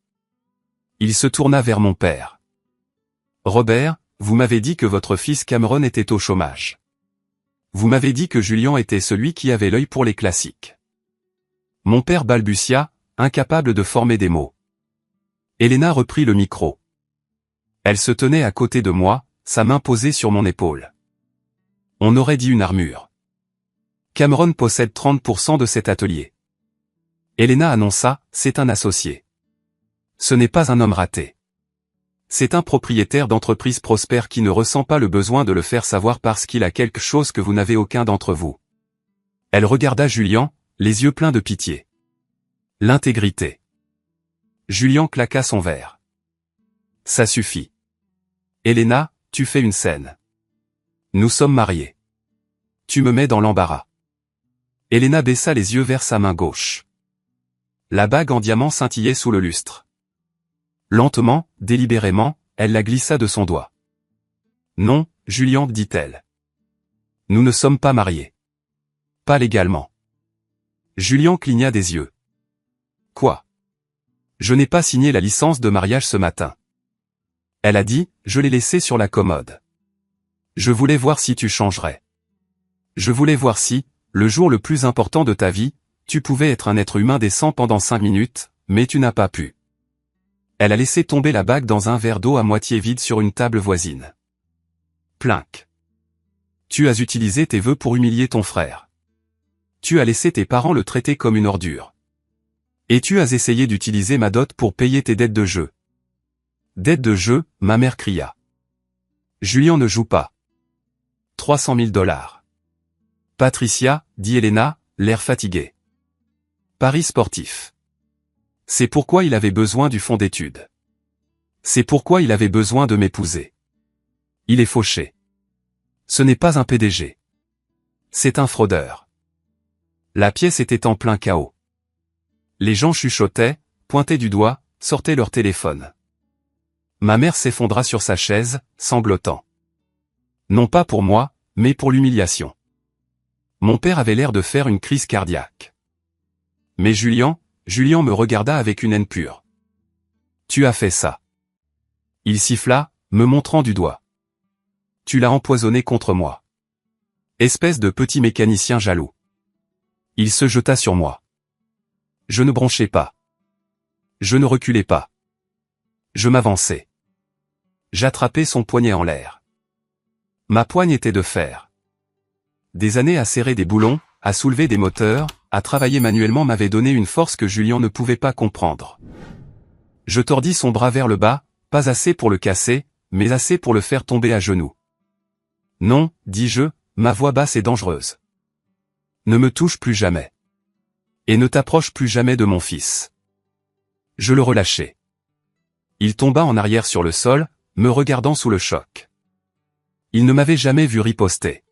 Speaker 1: Il se tourna vers mon père. Robert, vous m'avez dit que votre fils Cameron était au chômage. Vous m'avez dit que Julien était celui qui avait l'œil pour les classiques. Mon père balbutia, incapable de former des mots. Elena reprit le micro. Elle se tenait à côté de moi, sa main posée sur mon épaule. On aurait dit une armure. Cameron possède 30% de cet atelier. Elena annonça, c'est un associé. Ce n'est pas un homme raté. C'est un propriétaire d'entreprise prospère qui ne ressent pas le besoin de le faire savoir parce qu'il a quelque chose que vous n'avez aucun d'entre vous. Elle regarda Julien, les yeux pleins de pitié. L'intégrité. Julien claqua son verre. Ça suffit. Elena, tu fais une scène. Nous sommes mariés. Tu me mets dans l'embarras. Elena baissa les yeux vers sa main gauche. La bague en diamant scintillait sous le lustre. Lentement, délibérément, elle la glissa de son doigt. Non, Julien, dit-elle. Nous ne sommes pas mariés. Pas légalement. Julien cligna des yeux. Quoi? Je n'ai pas signé la licence de mariage ce matin. Elle a dit, je l'ai laissée sur la commode. Je voulais voir si tu changerais. Je voulais voir si, le jour le plus important de ta vie, tu pouvais être un être humain décent pendant 5 minutes, mais tu n'as pas pu. Elle a laissé tomber la bague dans un verre d'eau à moitié vide sur une table voisine. Plinc. Tu as utilisé tes vœux pour humilier ton frère. Tu as laissé tes parents le traiter comme une ordure. Et tu as essayé d'utiliser ma dot pour payer tes dettes de jeu. Dettes de jeu, ma mère cria. Julien ne joue pas. 300 000 $. Patricia, dit Elena, l'air fatigué. Paris sportif. C'est pourquoi il avait besoin du fonds d'études. C'est pourquoi il avait besoin de m'épouser. Il est fauché. Ce n'est pas un PDG. C'est un fraudeur. La pièce était en plein chaos. Les gens chuchotaient, pointaient du doigt, sortaient leur téléphone. Ma mère s'effondra sur sa chaise, sanglotant. Non pas pour moi, mais pour l'humiliation. Mon père avait l'air de faire une crise cardiaque. Mais Julien me regarda avec une haine pure. Tu as fait ça. Il siffla, me montrant du doigt. Tu l'as empoisonné contre moi. Espèce de petit mécanicien jaloux. Il se jeta sur moi. Je ne bronchais pas. Je ne reculais pas. Je m'avançai. J'attrapai son poignet en l'air. Ma poigne était de fer. des années à serrer des boulons, à soulever des moteurs, à travailler manuellement m'avaient donné une force que Julien ne pouvait pas comprendre. Je tordis son bras vers le bas, pas assez pour le casser, mais assez pour le faire tomber à genoux. Non, dis-je, ma voix basse et dangereuse. Ne me touche plus jamais. Et ne t'approche plus jamais de mon fils. Je le relâchai. Il tomba en arrière sur le sol, me regardant sous le choc. Il ne m'avait jamais vu riposter.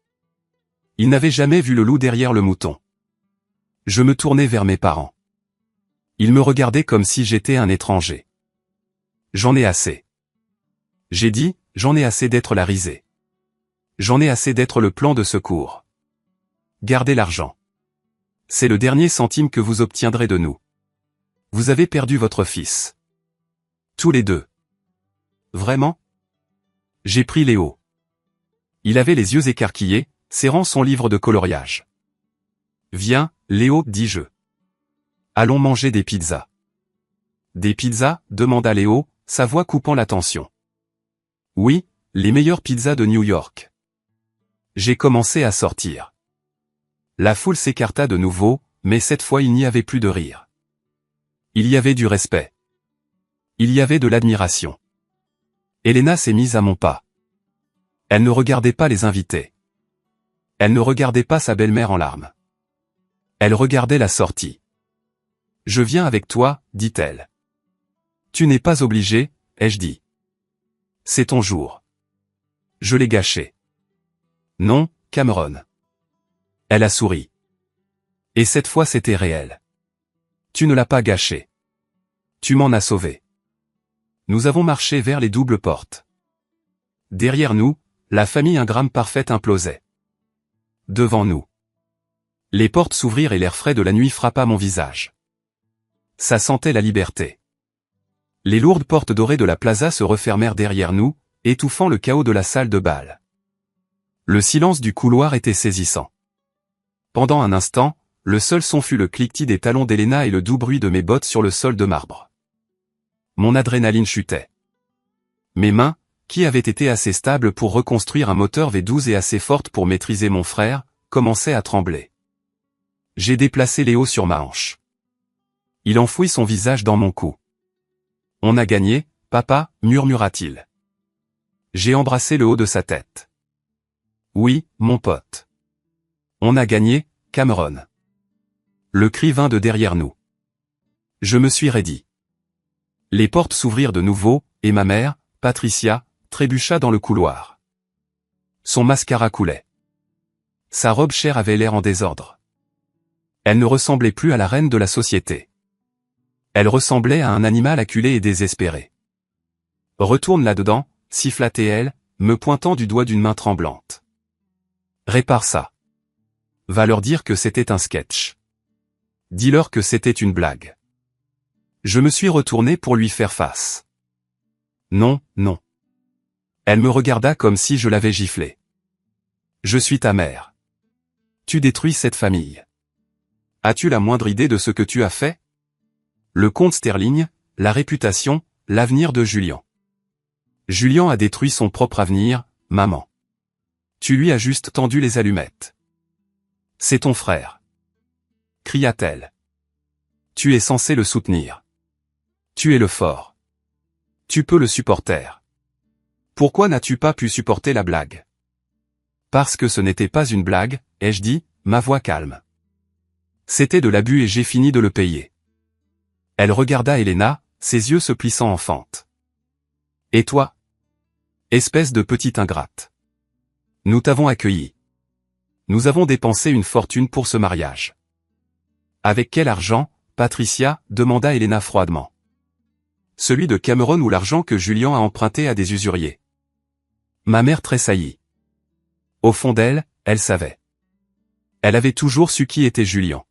Speaker 1: Il n'avait jamais vu le loup derrière le mouton. Je me tournai vers mes parents. Ils me regardaient comme si j'étais un étranger. J'en ai assez. J'ai dit, j'en ai assez d'être la risée. J'en ai assez d'être le plan de secours. Gardez l'argent. C'est le dernier centime que vous obtiendrez de nous. Vous avez perdu votre fils. Tous les deux. Vraiment? J'ai pris Léo. Il avait les yeux écarquillés, serrant son livre de coloriage. Viens, Léo, dis-je. Allons manger des pizzas. Des pizzas, demanda Léo, sa voix coupant la tension. Oui, les meilleures pizzas de New York. J'ai commencé à sortir. La foule s'écarta de nouveau, mais cette fois il n'y avait plus de rire. Il y avait du respect. Il y avait de l'admiration. Elena s'est mise à mon pas. Elle ne regardait pas les invités. Elle ne regardait pas sa belle-mère en larmes. Elle regardait la sortie. Je viens avec toi, dit-elle. Tu n'es pas obligé, ai-je dit. C'est ton jour. Je l'ai gâché. Non, Cameron. Elle a souri. Et cette fois c'était réel. Tu ne l'as pas gâché. Tu m'en as sauvé. Nous avons marché vers les doubles portes. Derrière nous, la famille Ingram parfaite implosait. Devant nous. Les portes s'ouvrirent et l'air frais de la nuit frappa mon visage. Ça sentait la liberté. Les lourdes portes dorées de la plaza se refermèrent derrière nous, étouffant le chaos de la salle de bal. Le silence du couloir était saisissant. Pendant un instant, le seul son fut le cliquetis des talons d'Elena et le doux bruit de mes bottes sur le sol de marbre. Mon adrénaline chutait. Mes mains, qui avaient été assez stables pour reconstruire un moteur V12 et assez fortes pour maîtriser mon frère, commençaient à trembler. J'ai déplacé Léo sur ma hanche. Il enfouit son visage dans mon cou. On a gagné, papa, murmura-t-il. J'ai embrassé le haut de sa tête. Oui, mon pote. On a gagné, Cameron. Le cri vint de derrière nous. Je me suis raidi. Les portes s'ouvrirent de nouveau, et ma mère, Patricia, trébucha dans le couloir. Son mascara coulait. Sa robe chère avait l'air en désordre. Elle ne ressemblait plus à la reine de la société. Elle ressemblait à un animal acculé et désespéré. Retourne là-dedans, siffla-t-elle, me pointant du doigt d'une main tremblante. Répare ça. Va leur dire que c'était un sketch. Dis-leur que c'était une blague. Je me suis retourné pour lui faire face. Non, non. Elle me regarda comme si je l'avais giflé. Je suis ta mère. Tu détruis cette famille. As-tu la moindre idée de ce que tu as fait? Le comte Sterling, la réputation, l'avenir de Julian. Julian a détruit son propre avenir, maman. Tu lui as juste tendu les allumettes. C'est ton frère. Cria-t-elle. Tu es censé le soutenir. Tu es le fort. Tu peux le supporter. Pourquoi n'as-tu pas pu supporter la blague? Parce que ce n'était pas une blague, ai-je dit, ma voix calme. C'était de l'abus et j'ai fini de le payer. Elle regarda Elena, ses yeux se plissant en fente. Et toi? Espèce de petite ingrate. Nous t'avons accueilli. Nous avons dépensé une fortune pour ce mariage. Avec quel argent, Patricia, demanda Elena froidement. Celui de Cameron ou l'argent que Julian a emprunté à des usuriers. Ma mère tressaillit. Au fond d'elle, elle savait. Elle avait toujours su qui était Julian.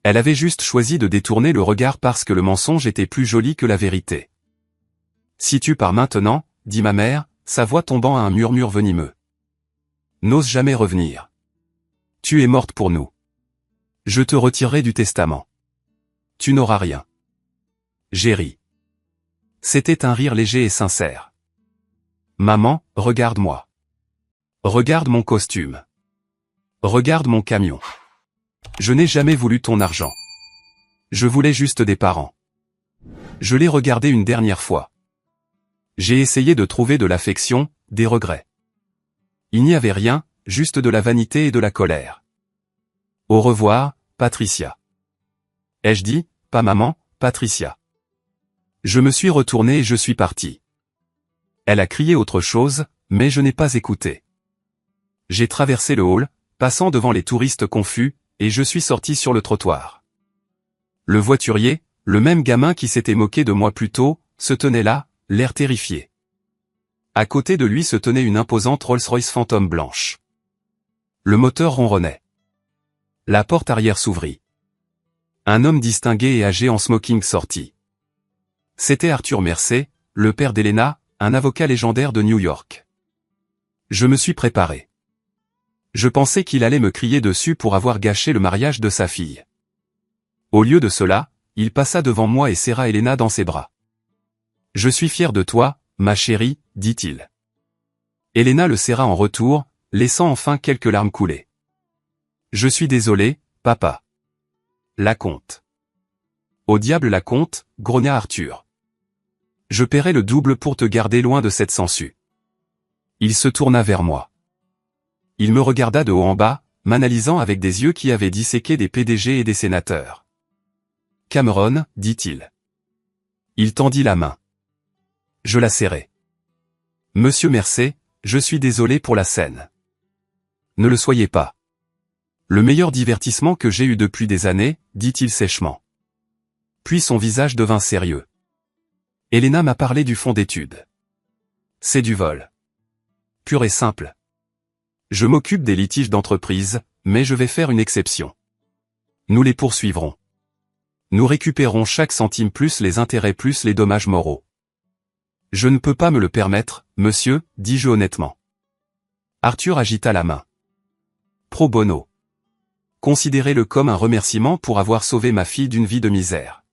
Speaker 1: Elle avait juste choisi de détourner le regard parce que le mensonge était plus joli que la vérité. Si tu pars maintenant, dit ma mère, sa voix tombant à un murmure venimeux. N'ose jamais revenir. Tu es morte pour nous. Je te retirerai du testament. Tu n'auras rien. J'ai ri. C'était un rire léger et sincère. Maman, regarde-moi. Regarde mon costume. Regarde mon camion. Je n'ai jamais voulu ton argent. Je voulais juste des parents. Je l'ai regardé une dernière fois. J'ai essayé de trouver de l'affection, des regrets. Il n'y avait rien, juste de la vanité et de la colère. Au revoir, Patricia. Ai-je dit, pas maman, Patricia. Je me suis retourné et je suis parti. Elle a crié autre chose, mais je n'ai pas écouté. J'ai traversé le hall, passant devant les touristes confus, et je suis sorti sur le trottoir. Le voiturier, le même gamin qui s'était moqué de moi plus tôt, se tenait là, l'air terrifié. À côté de lui se tenait une imposante Rolls-Royce Phantom blanche. Le moteur ronronnait. La porte arrière s'ouvrit. Un homme distingué et âgé en smoking sortit. C'était Arthur Mercey, le père d'Elena, un avocat légendaire de New York. Je me suis préparé. Je pensais qu'il allait me crier dessus pour avoir gâché le mariage de sa fille. Au lieu de cela, il passa devant moi et serra Elena dans ses bras. « Je suis fier de toi, ma chérie, dit-il. » Elena le serra en retour, laissant enfin quelques larmes couler. « Je suis désolé, papa. » La compte. « Au diable la compte, grogna Arthur. Je paierai le double pour te garder loin de cette sangsue. » Il se tourna vers moi. Il me regarda de haut en bas, m'analysant avec des yeux qui avaient disséqué des PDG et des sénateurs. « Cameron, dit-il. » Il tendit la main. Je la serrai. « Monsieur Mercey, je suis désolé pour la scène. » « Ne le soyez pas. Le meilleur divertissement que j'ai eu depuis des années, dit-il sèchement. Puis son visage devint sérieux. Elena m'a parlé du fonds d'études. C'est du vol. Pur et simple. Je m'occupe des litiges d'entreprise, mais je vais faire une exception. Nous les poursuivrons. Nous récupérons chaque centime plus les intérêts plus les dommages moraux. Je ne peux pas me le permettre, monsieur, dis-je honnêtement. Arthur agita la main. Pro bono. Considérez-le comme un remerciement pour avoir sauvé ma fille d'une vie de misère.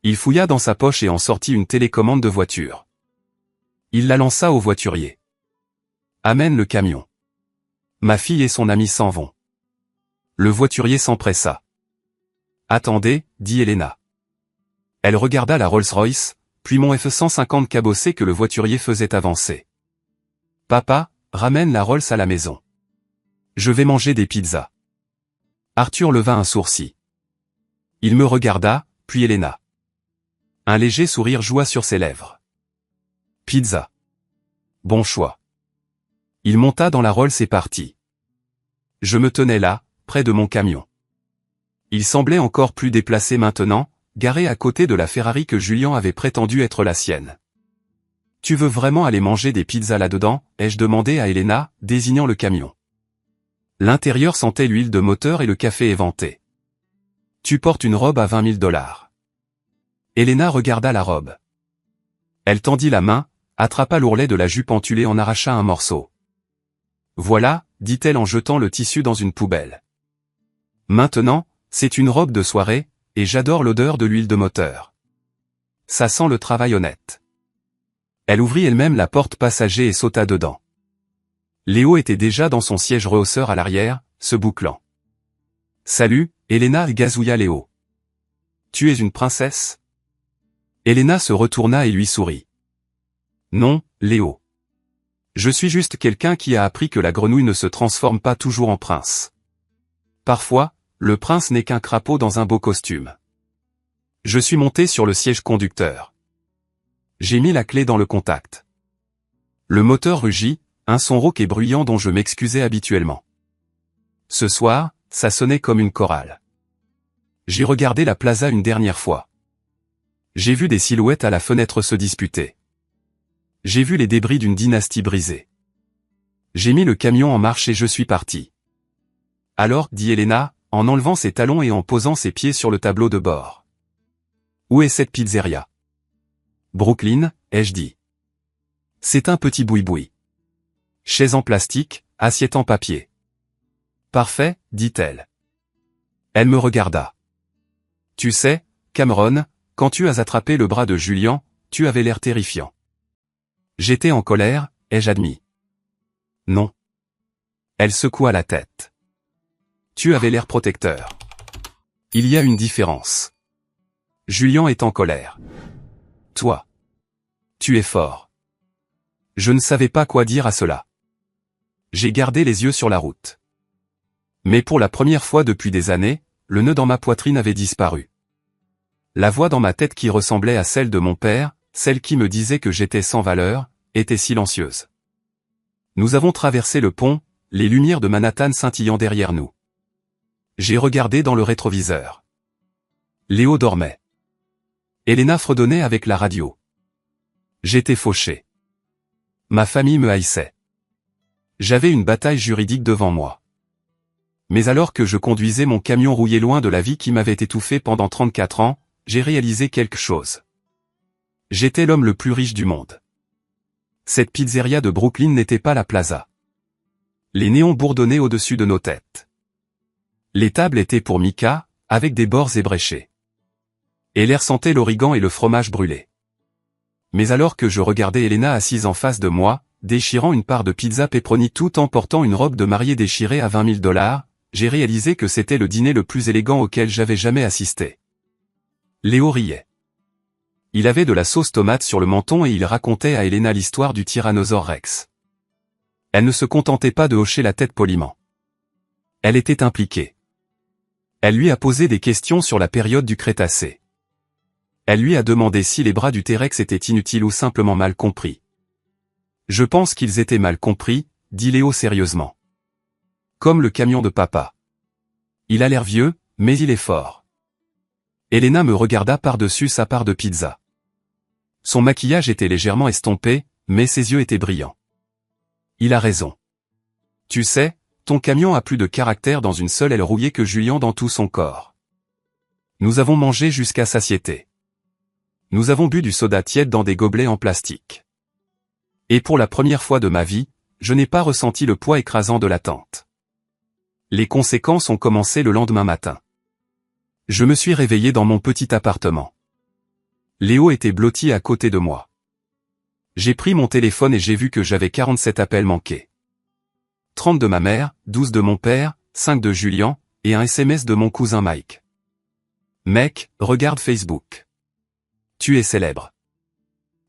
Speaker 1: Il fouilla dans sa poche et en sortit une télécommande de voiture. Il la lança au voiturier. Amène le camion. Ma fille et son ami s'en vont. Le voiturier s'empressa. Attendez, dit Elena. Elle regarda la Rolls-Royce, puis mon F-150 cabossé que le voiturier faisait avancer. Papa, ramène la Rolls à la maison. Je vais manger des pizzas. Arthur leva un sourcil. Il me regarda, puis Elena. Un léger sourire joua sur ses lèvres. Pizza. Bon choix. Il monta dans la Rolls et partit. Je me tenais là, près de mon camion. Il semblait encore plus déplacé maintenant, garé à côté de la Ferrari que Julian avait prétendu être la sienne. « Tu veux vraiment aller manger des pizzas là-dedans » ai-je demandé à Elena, désignant le camion. L'intérieur sentait l'huile de moteur et le café éventé. « Tu portes une robe à 20 000 $. Elena regarda la robe. Elle tendit la main, attrapa l'ourlet de la jupe entulée et en arracha un morceau. « Voilà, dit-elle en jetant le tissu dans une poubelle. Maintenant, c'est une robe de soirée, et j'adore l'odeur de l'huile de moteur. Ça sent le travail honnête. » Elle ouvrit elle-même la porte passager et sauta dedans. Léo était déjà dans son siège rehausseur à l'arrière, se bouclant. « Salut, Elena » gazouilla Léo. « Tu es une princesse ?» Elena se retourna et lui sourit. « Non, Léo. Je suis juste quelqu'un qui a appris que la grenouille ne se transforme pas toujours en prince. Parfois, le prince n'est qu'un crapaud dans un beau costume. Je suis monté sur le siège conducteur. J'ai mis la clé dans le contact. Le moteur rugit, un son rauque et bruyant dont je m'excusais habituellement. Ce soir, ça sonnait comme une chorale. J'ai regardé la plaza une dernière fois. J'ai vu des silhouettes à la fenêtre se disputer. J'ai vu les débris d'une dynastie brisée. J'ai mis le camion en marche et je suis parti. Alors, dit Elena, en enlevant ses talons et en posant ses pieds sur le tableau de bord. Où est cette pizzeria? Brooklyn, ai-je dit. C'est un petit boui-boui. Chaise en plastique, assiette en papier. Parfait, dit-elle. Elle me regarda. Tu sais, Cameron, quand tu as attrapé le bras de Julian, tu avais l'air terrifiant. J'étais en colère, ai-je admis. Non. Elle secoua la tête. Tu avais l'air protecteur. Il y a une différence. Julien est en colère. Toi. Tu es fort. Je ne savais pas quoi dire à cela. J'ai gardé les yeux sur la route. Mais pour la première fois depuis des années, le nœud dans ma poitrine avait disparu. La voix dans ma tête qui ressemblait à celle de mon père, celle qui me disait que j'étais sans valeur, était silencieuse. Nous avons traversé le pont, les lumières de Manhattan scintillant derrière nous. J'ai regardé dans le rétroviseur. Léo dormait. Elena fredonnait avec la radio. J'étais fauché. Ma famille me haïssait. J'avais une bataille juridique devant moi. Mais alors que je conduisais mon camion rouillé loin de la vie qui m'avait étouffé pendant 34 ans, j'ai réalisé quelque chose. J'étais l'homme le plus riche du monde. Cette pizzeria de Brooklyn n'était pas la plaza. Les néons bourdonnaient au-dessus de nos têtes. Les tables étaient pour Mika, avec des bords ébréchés. Et l'air sentait l'origan et le fromage brûlé. Mais alors que je regardais Elena assise en face de moi, déchirant une part de pizza pepperoni tout en portant une robe de mariée déchirée à $20 000, j'ai réalisé que c'était le dîner le plus élégant auquel j'avais jamais assisté. Léo riait. Il avait de la sauce tomate sur le menton et il racontait à Elena l'histoire du Tyrannosaure Rex. Elle ne se contentait pas de hocher la tête poliment. Elle était impliquée. Elle lui a posé des questions sur la période du Crétacé. Elle lui a demandé si les bras du T-Rex étaient inutiles ou simplement mal compris. Je pense qu'ils étaient mal compris, dit Léo sérieusement. Comme le camion de papa. Il a l'air vieux, mais il est fort. Elena me regarda par-dessus sa part de pizza. Son maquillage était légèrement estompé, mais ses yeux étaient brillants. Il a raison. Tu sais, ton camion a plus de caractère dans une seule aile rouillée que Julien dans tout son corps. Nous avons mangé jusqu'à satiété. Nous avons bu du soda tiède dans des gobelets en plastique. Et pour la première fois de ma vie, je n'ai pas ressenti le poids écrasant de l'attente. Les conséquences ont commencé le lendemain matin. Je me suis réveillé dans mon petit appartement. Léo était blotti à côté de moi. J'ai pris mon téléphone et j'ai vu que j'avais 47 appels manqués. 30 de ma mère, 12 de mon père, 5 de Julien, et un SMS de mon cousin Mike. Mec, regarde Facebook. Tu es célèbre.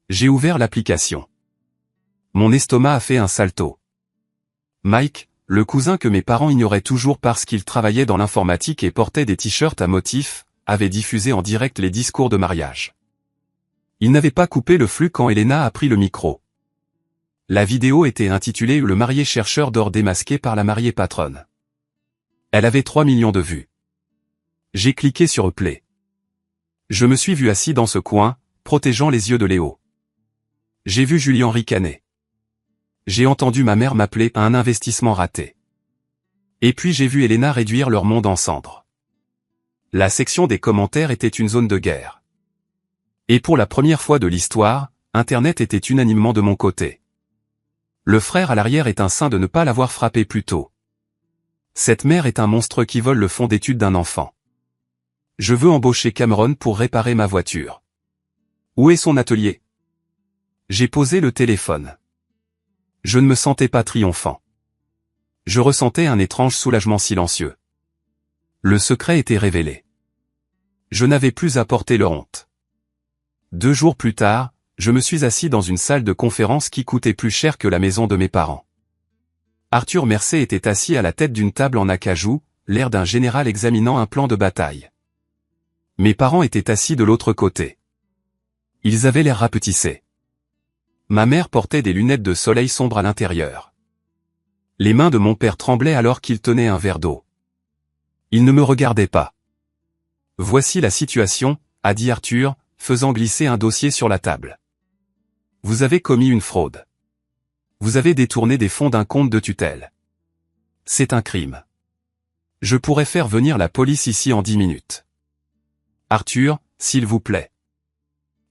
Speaker 1: J'ai ouvert l'application. Mon estomac a fait un salto. Mike, le cousin que mes parents ignoraient toujours parce qu'il travaillait dans l'informatique et portait des t-shirts à motifs, avait diffusé en direct les discours de mariage. Il n'avait pas coupé le flux quand Elena a pris le micro. La vidéo était intitulée « Le marié chercheur d'or démasqué par la mariée patronne ». Elle avait 3 millions de vues. J'ai cliqué sur Play. Je me suis vu assis dans ce coin, protégeant les yeux de Léo. J'ai vu Julien ricaner. J'ai entendu ma mère m'appeler à un investissement raté. Et puis j'ai vu Elena réduire leur monde en cendres. La section des commentaires était une zone de guerre. Et pour la première fois de l'histoire, Internet était unanimement de mon côté. Le frère à l'arrière est un saint de ne pas l'avoir frappé plus tôt. Cette mère est un monstre qui vole le fonds d'études d'un enfant. Je veux embaucher Cameron pour réparer ma voiture. Où est son atelier? J'ai posé le téléphone. Je ne me sentais pas triomphant. Je ressentais un étrange soulagement silencieux. Le secret était révélé. Je n'avais plus à porter leur honte. 2 jours plus tard, je me suis assis dans une salle de conférence qui coûtait plus cher que la maison de mes parents. Arthur Mercé était assis à la tête d'une table en acajou, l'air d'un général examinant un plan de bataille. Mes parents étaient assis de l'autre côté. Ils avaient l'air rapetissés. Ma mère portait des lunettes de soleil sombre à l'intérieur. Les mains de mon père tremblaient alors qu'il tenait un verre d'eau. Il ne me regardait pas. Voici la situation, a dit Arthur, faisant glisser un dossier sur la table. Vous avez commis une fraude. Vous avez détourné des fonds d'un compte de tutelle. C'est un crime. Je pourrais faire venir la police ici en 10 minutes. Arthur, s'il vous plaît.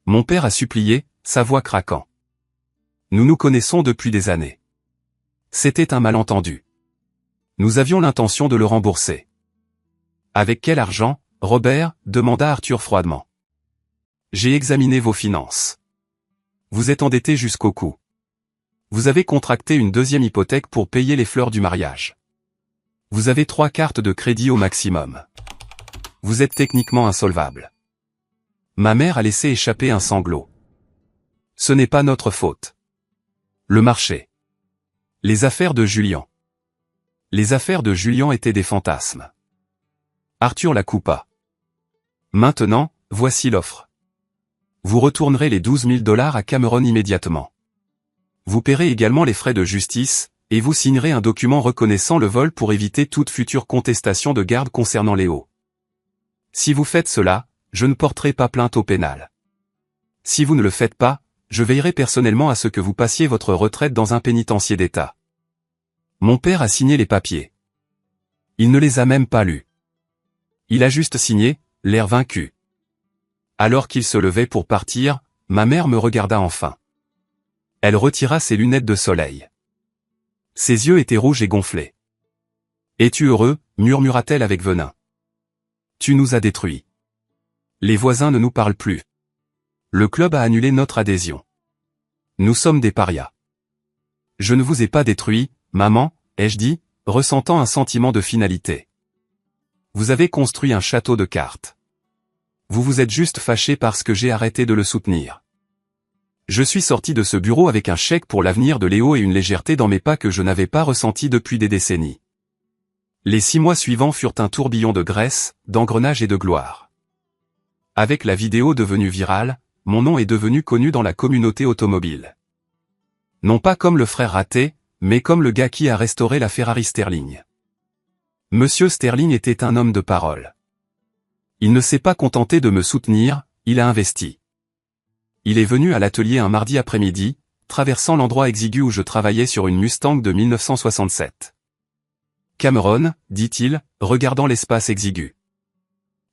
Speaker 1: Mon père a supplié, sa voix craquant. Nous nous connaissons depuis des années. C'était un malentendu. Nous avions l'intention de le rembourser. Avec quel argent, Robert? Demanda Arthur froidement. J'ai examiné vos finances. Vous êtes endetté jusqu'au cou. Vous avez contracté une 2e hypothèque pour payer les fleurs du mariage. Vous avez 3 cartes de crédit au maximum. Vous êtes techniquement insolvable. Ma mère a laissé échapper un sanglot. Ce n'est pas notre faute. Le marché. Les affaires de Julian. Les affaires de Julian étaient des fantasmes. Arthur la coupa. Maintenant, voici l'offre. Vous retournerez les 12 000 $ à Cameron immédiatement. Vous paierez également les frais de justice, et vous signerez un document reconnaissant le vol pour éviter toute future contestation de garde concernant Léo. Si vous faites cela, je ne porterai pas plainte au pénal. Si vous ne le faites pas, je veillerai personnellement à ce que vous passiez votre retraite dans un pénitencier d'État. Mon père a signé les papiers. Il ne les a même pas lus. Il a juste signé, l'air vaincu. Alors qu'il se levait pour partir, ma mère me regarda enfin. Elle retira ses lunettes de soleil. Ses yeux étaient rouges et gonflés. « Es-tu heureux ?» murmura-t-elle avec venin. « Tu nous as détruits. Les voisins ne nous parlent plus. Le club a annulé notre adhésion. Nous sommes des parias. »« Je ne vous ai pas détruit, maman, » ai-je dit, ressentant un sentiment de finalité. « Vous avez construit un château de cartes. Vous vous êtes juste fâché parce que j'ai arrêté de le soutenir. » Je suis sorti de ce bureau avec un chèque pour l'avenir de Léo et une légèreté dans mes pas que je n'avais pas ressentie depuis des décennies. Les 6 mois suivants furent un tourbillon de graisse, d'engrenage et de gloire. Avec la vidéo devenue virale, mon nom est devenu connu dans la communauté automobile. Non pas comme le frère raté, mais comme le gars qui a restauré la Ferrari Sterling. Monsieur Sterling était un homme de parole. Il ne s'est pas contenté de me soutenir, il a investi. Il est venu à l'atelier un mardi après-midi, traversant l'endroit exigu où je travaillais sur une Mustang de 1967. « Cameron, dit-il, regardant l'espace exigu.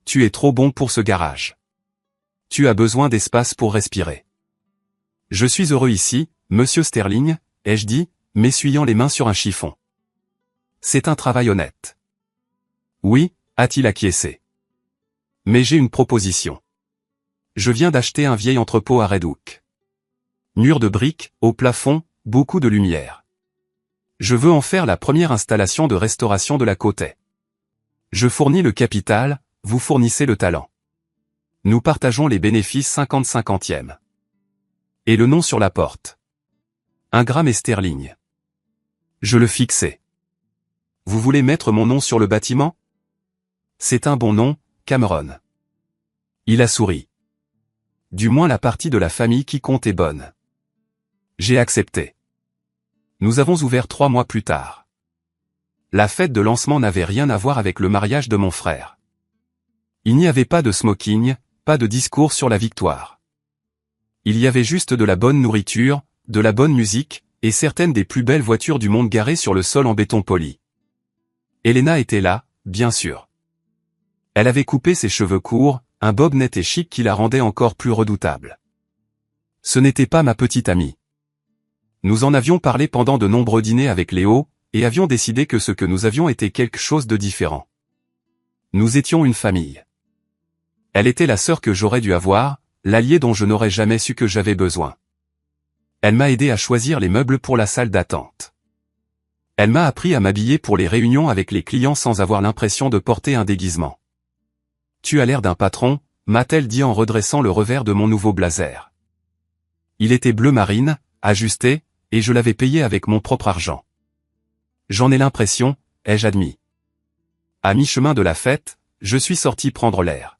Speaker 1: Tu es trop bon pour ce garage. Tu as besoin d'espace pour respirer. Je suis heureux ici, monsieur Sterling, ai-je dit, m'essuyant les mains sur un chiffon. C'est un travail honnête. Oui, a-t-il acquiescé. Mais j'ai une proposition. Je viens d'acheter un vieil entrepôt à Red Hook. Mur de briques, au plafond, beaucoup de lumière. Je veux en faire la première installation de restauration de la côte. Je fournis le capital, vous fournissez le talent. Nous partageons les bénéfices 50-50e. Et le nom sur la porte. Ingram et Sterling. Je le fixai. Vous voulez mettre mon nom sur le bâtiment? C'est un bon nom, Cameron. Il a souri. Du moins la partie de la famille qui compte est bonne. J'ai accepté. Nous avons ouvert 3 mois plus tard. La fête de lancement n'avait rien à voir avec le mariage de mon frère. Il n'y avait pas de smoking, pas de discours sur la victoire. Il y avait juste de la bonne nourriture, de la bonne musique, et certaines des plus belles voitures du monde garées sur le sol en béton poli. Elena était là, bien sûr. Elle avait coupé ses cheveux courts, un bob net et chic qui la rendait encore plus redoutable. Ce n'était pas ma petite amie. Nous en avions parlé pendant de nombreux dîners avec Léo, et avions décidé que ce que nous avions était quelque chose de différent. Nous étions une famille. Elle était la sœur que j'aurais dû avoir, l'allié dont je n'aurais jamais su que j'avais besoin. Elle m'a aidé à choisir les meubles pour la salle d'attente. Elle m'a appris à m'habiller pour les réunions avec les clients sans avoir l'impression de porter un déguisement. Tu as l'air d'un patron, m'a-t-elle dit en redressant le revers de mon nouveau blazer. Il était bleu marine, ajusté, et je l'avais payé avec mon propre argent. J'en ai l'impression, ai-je admis. À mi-chemin de la fête, je suis sorti prendre l'air.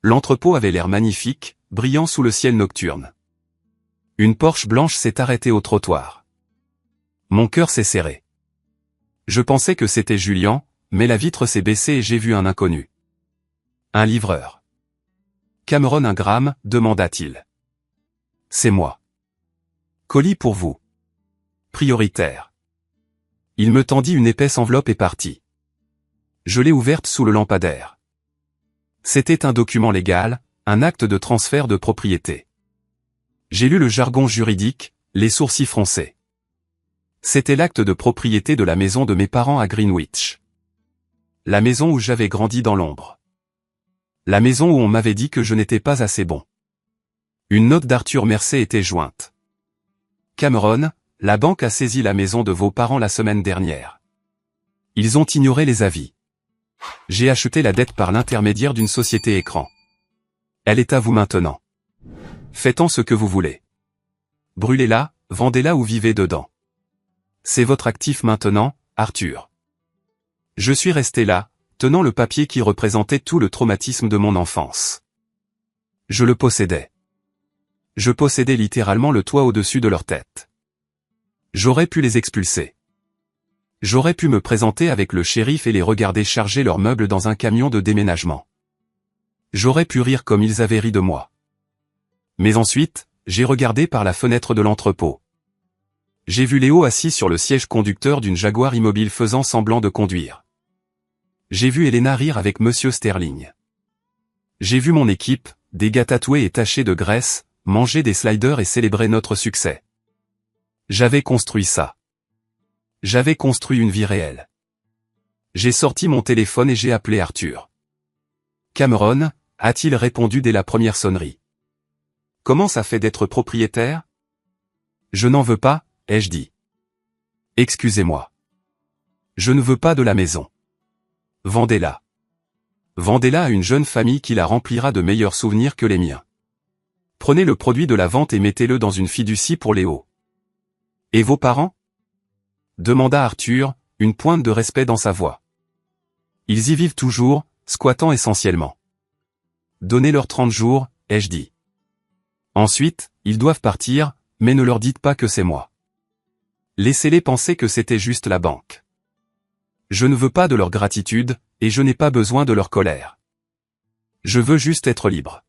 Speaker 1: L'entrepôt avait l'air magnifique, brillant sous le ciel nocturne. Une Porsche blanche s'est arrêtée au trottoir. Mon cœur s'est serré. Je pensais que c'était Julian, mais la vitre s'est baissée et j'ai vu un inconnu. Un livreur. Cameron Ingram, demanda-t-il. C'est moi. Colis pour vous. Prioritaire. Il me tendit une épaisse enveloppe et partit. Je l'ai ouverte sous le lampadaire. C'était un document légal, un acte de transfert de propriété. J'ai lu le jargon juridique, les sourcils froncés. C'était l'acte de propriété de la maison de mes parents à Greenwich. La maison où j'avais grandi dans l'ombre. La maison où on m'avait dit que je n'étais pas assez bon. Une note d'Arthur Mercey était jointe. Cameron, la banque a saisi la maison de vos parents la semaine dernière. Ils ont ignoré les avis. J'ai acheté la dette par l'intermédiaire d'une société écran. Elle est à vous maintenant. Faites-en ce que vous voulez. Brûlez-la, vendez-la ou vivez dedans. C'est votre actif maintenant, Arthur. Je suis resté là, tenant le papier qui représentait tout le traumatisme de mon enfance. Je le possédais. Je possédais littéralement le toit au-dessus de leur tête. J'aurais pu les expulser. J'aurais pu me présenter avec le shérif et les regarder charger leurs meubles dans un camion de déménagement. J'aurais pu rire comme ils avaient ri de moi. Mais ensuite, j'ai regardé par la fenêtre de l'entrepôt. J'ai vu Léo assis sur le siège conducteur d'une Jaguar immobile faisant semblant de conduire. J'ai vu Elena rire avec Monsieur Sterling. J'ai vu mon équipe, des gars tatoués et tachés de graisse, manger des sliders et célébrer notre succès. J'avais construit ça. J'avais construit une vie réelle. J'ai sorti mon téléphone et j'ai appelé Arthur. Cameron, a-t-il répondu dès la première sonnerie. Comment ça fait d'être propriétaire? Je n'en veux pas, ai-je dit. Excusez-moi. Je ne veux pas de la maison. Vendez-la. Vendez-la à une jeune famille qui la remplira de meilleurs souvenirs que les miens. Prenez le produit de la vente et mettez-le dans une fiducie pour Léo. Et vos parents? Demanda Arthur, une pointe de respect dans sa voix. Ils y vivent toujours, squattant essentiellement. Donnez-leur 30 jours, ai-je dit. Ensuite, ils doivent partir, mais ne leur dites pas que c'est moi. Laissez-les penser que c'était juste la banque. Je ne veux pas de leur gratitude, et je n'ai pas besoin de leur colère. Je veux juste être libre.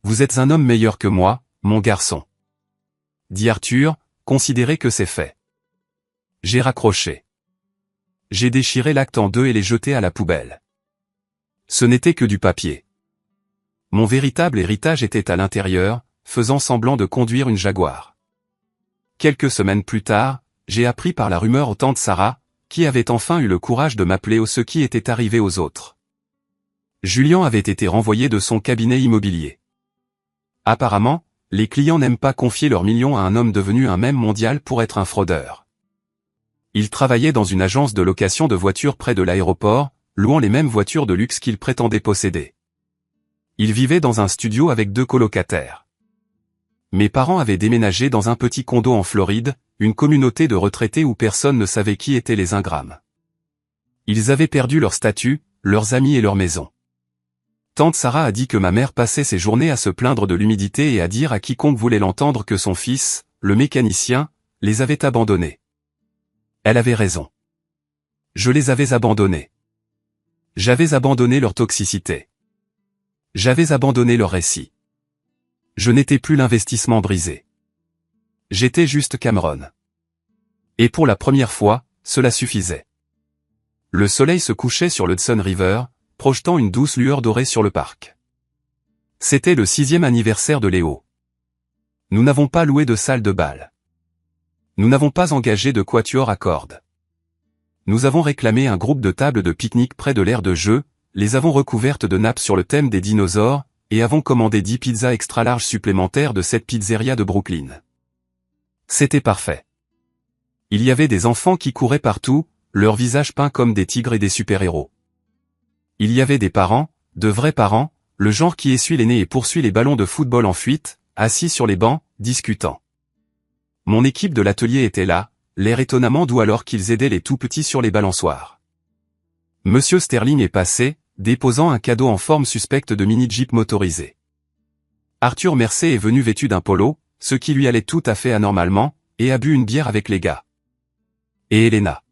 Speaker 1: Vous êtes un homme meilleur que moi, mon garçon. Dit Arthur, considérez que c'est fait. J'ai raccroché. J'ai déchiré l'acte en deux et l'ai jeté à la poubelle. Ce n'était que du papier. Mon véritable héritage était à l'intérieur, faisant semblant de conduire une Jaguar. Quelques semaines plus tard, j'ai appris par la rumeur aux tantes Sarah, qui avait enfin eu le courage de m'appeler au ce qui était arrivé aux autres. Julien avait été renvoyé de son cabinet immobilier. Apparemment, les clients n'aiment pas confier leurs millions à un homme devenu un mème mondial pour être un fraudeur. Il travaillait dans une agence de location de voitures près de l'aéroport, louant les mêmes voitures de luxe qu'il prétendait posséder. Il vivait dans un studio avec 2 colocataires. Mes parents avaient déménagé dans un petit condo en Floride, une communauté de retraités où personne ne savait qui étaient les Ingram. Ils avaient perdu leur statut, leurs amis et leur maison. Tante Sarah a dit que ma mère passait ses journées à se plaindre de l'humidité et à dire à quiconque voulait l'entendre que son fils, le mécanicien, les avait abandonnés. Elle avait raison. Je les avais abandonnés. J'avais abandonné leur toxicité. J'avais abandonné leur récit. Je n'étais plus l'investissement brisé. J'étais juste Cameron. Et pour la première fois, cela suffisait. Le soleil se couchait sur le Hudson River, projetant une douce lueur dorée sur le parc. C'était le 6e anniversaire de Léo. Nous n'avons pas loué de salle de bal. Nous n'avons pas engagé de quatuor à cordes. Nous avons réclamé un groupe de tables de pique-nique près de l'aire de jeu, les avons recouvertes de nappes sur le thème des dinosaures, et avons commandé 10 pizzas extra larges supplémentaires de cette pizzeria de Brooklyn. C'était parfait. Il y avait des enfants qui couraient partout, leurs visages peints comme des tigres et des super-héros. Il y avait des parents, de vrais parents, le genre qui essuie les nez et poursuit les ballons de football en fuite, assis sur les bancs, discutant. Mon équipe de l'atelier était là, l'air étonnamment doux alors qu'ils aidaient les tout-petits sur les balançoires. Monsieur Sterling est passé, déposant un cadeau en forme suspecte de mini-jeep motorisé. Arthur Mercé est venu vêtu d'un polo, ce qui lui allait tout à fait anormalement, et a bu une bière avec les gars. Et Elena.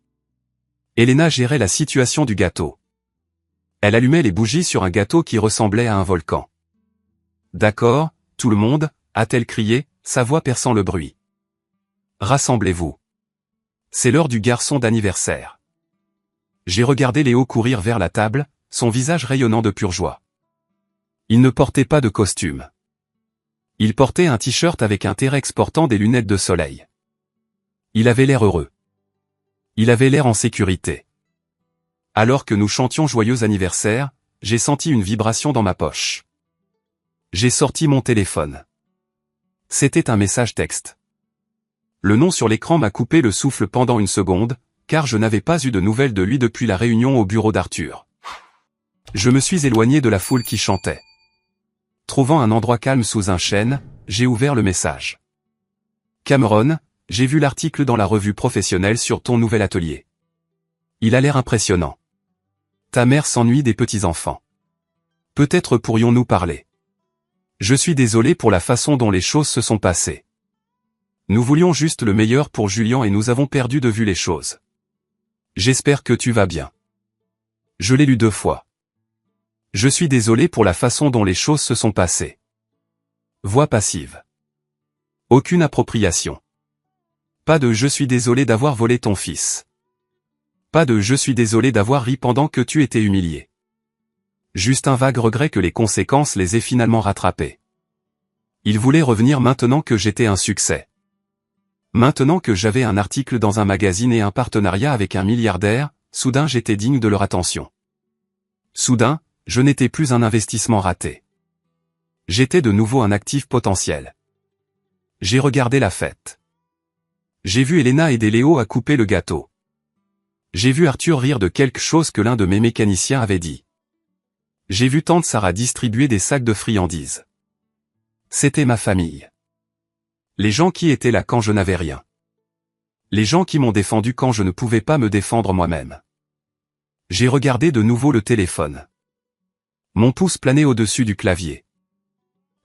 Speaker 1: Elena gérait la situation du gâteau. Elle allumait les bougies sur un gâteau qui ressemblait à un volcan. « D'accord, tout le monde » a-t-elle crié, sa voix perçant le bruit. « Rassemblez-vous. C'est l'heure du garçon d'anniversaire. » J'ai regardé Léo courir vers la table, son visage rayonnant de pure joie. Il ne portait pas de costume. Il portait un t-shirt avec un T-Rex portant des lunettes de soleil. Il avait l'air heureux. Il avait l'air en sécurité. Alors que nous chantions joyeux anniversaire, j'ai senti une vibration dans ma poche. J'ai sorti mon téléphone. C'était un message texte. Le nom sur l'écran m'a coupé le souffle pendant une seconde, car je n'avais pas eu de nouvelles de lui depuis la réunion au bureau d'Arthur. Je me suis éloigné de la foule qui chantait. Trouvant un endroit calme sous un chêne, j'ai ouvert le message. Cameron, j'ai vu l'article dans la revue professionnelle sur ton nouvel atelier. Il a l'air impressionnant. Ta mère s'ennuie des petits-enfants. Peut-être pourrions-nous parler. Je suis désolé pour la façon dont les choses se sont passées. Nous voulions juste le meilleur pour Julian et nous avons perdu de vue les choses. J'espère que tu vas bien. Je l'ai lu 2 fois. Je suis désolé pour la façon dont les choses se sont passées. Voix passive. Aucune appropriation. Pas de « je suis désolé d'avoir volé ton fils ». Pas de « je suis désolé d'avoir ri pendant que tu étais humilié ». Juste un vague regret que les conséquences les aient finalement rattrapées. Il voulait revenir maintenant que j'étais un succès. Maintenant que j'avais un article dans un magazine et un partenariat avec un milliardaire, soudain j'étais digne de leur attention. Soudain, je n'étais plus un investissement raté. J'étais de nouveau un actif potentiel. J'ai regardé la fête. J'ai vu Elena aider Léo à couper le gâteau. J'ai vu Arthur rire de quelque chose que l'un de mes mécaniciens avait dit. J'ai vu tante Sarah distribuer des sacs de friandises. C'était ma famille. Les gens qui étaient là quand je n'avais rien. Les gens qui m'ont défendu quand je ne pouvais pas me défendre moi-même. J'ai regardé de nouveau le téléphone. Mon pouce planait au-dessus du clavier.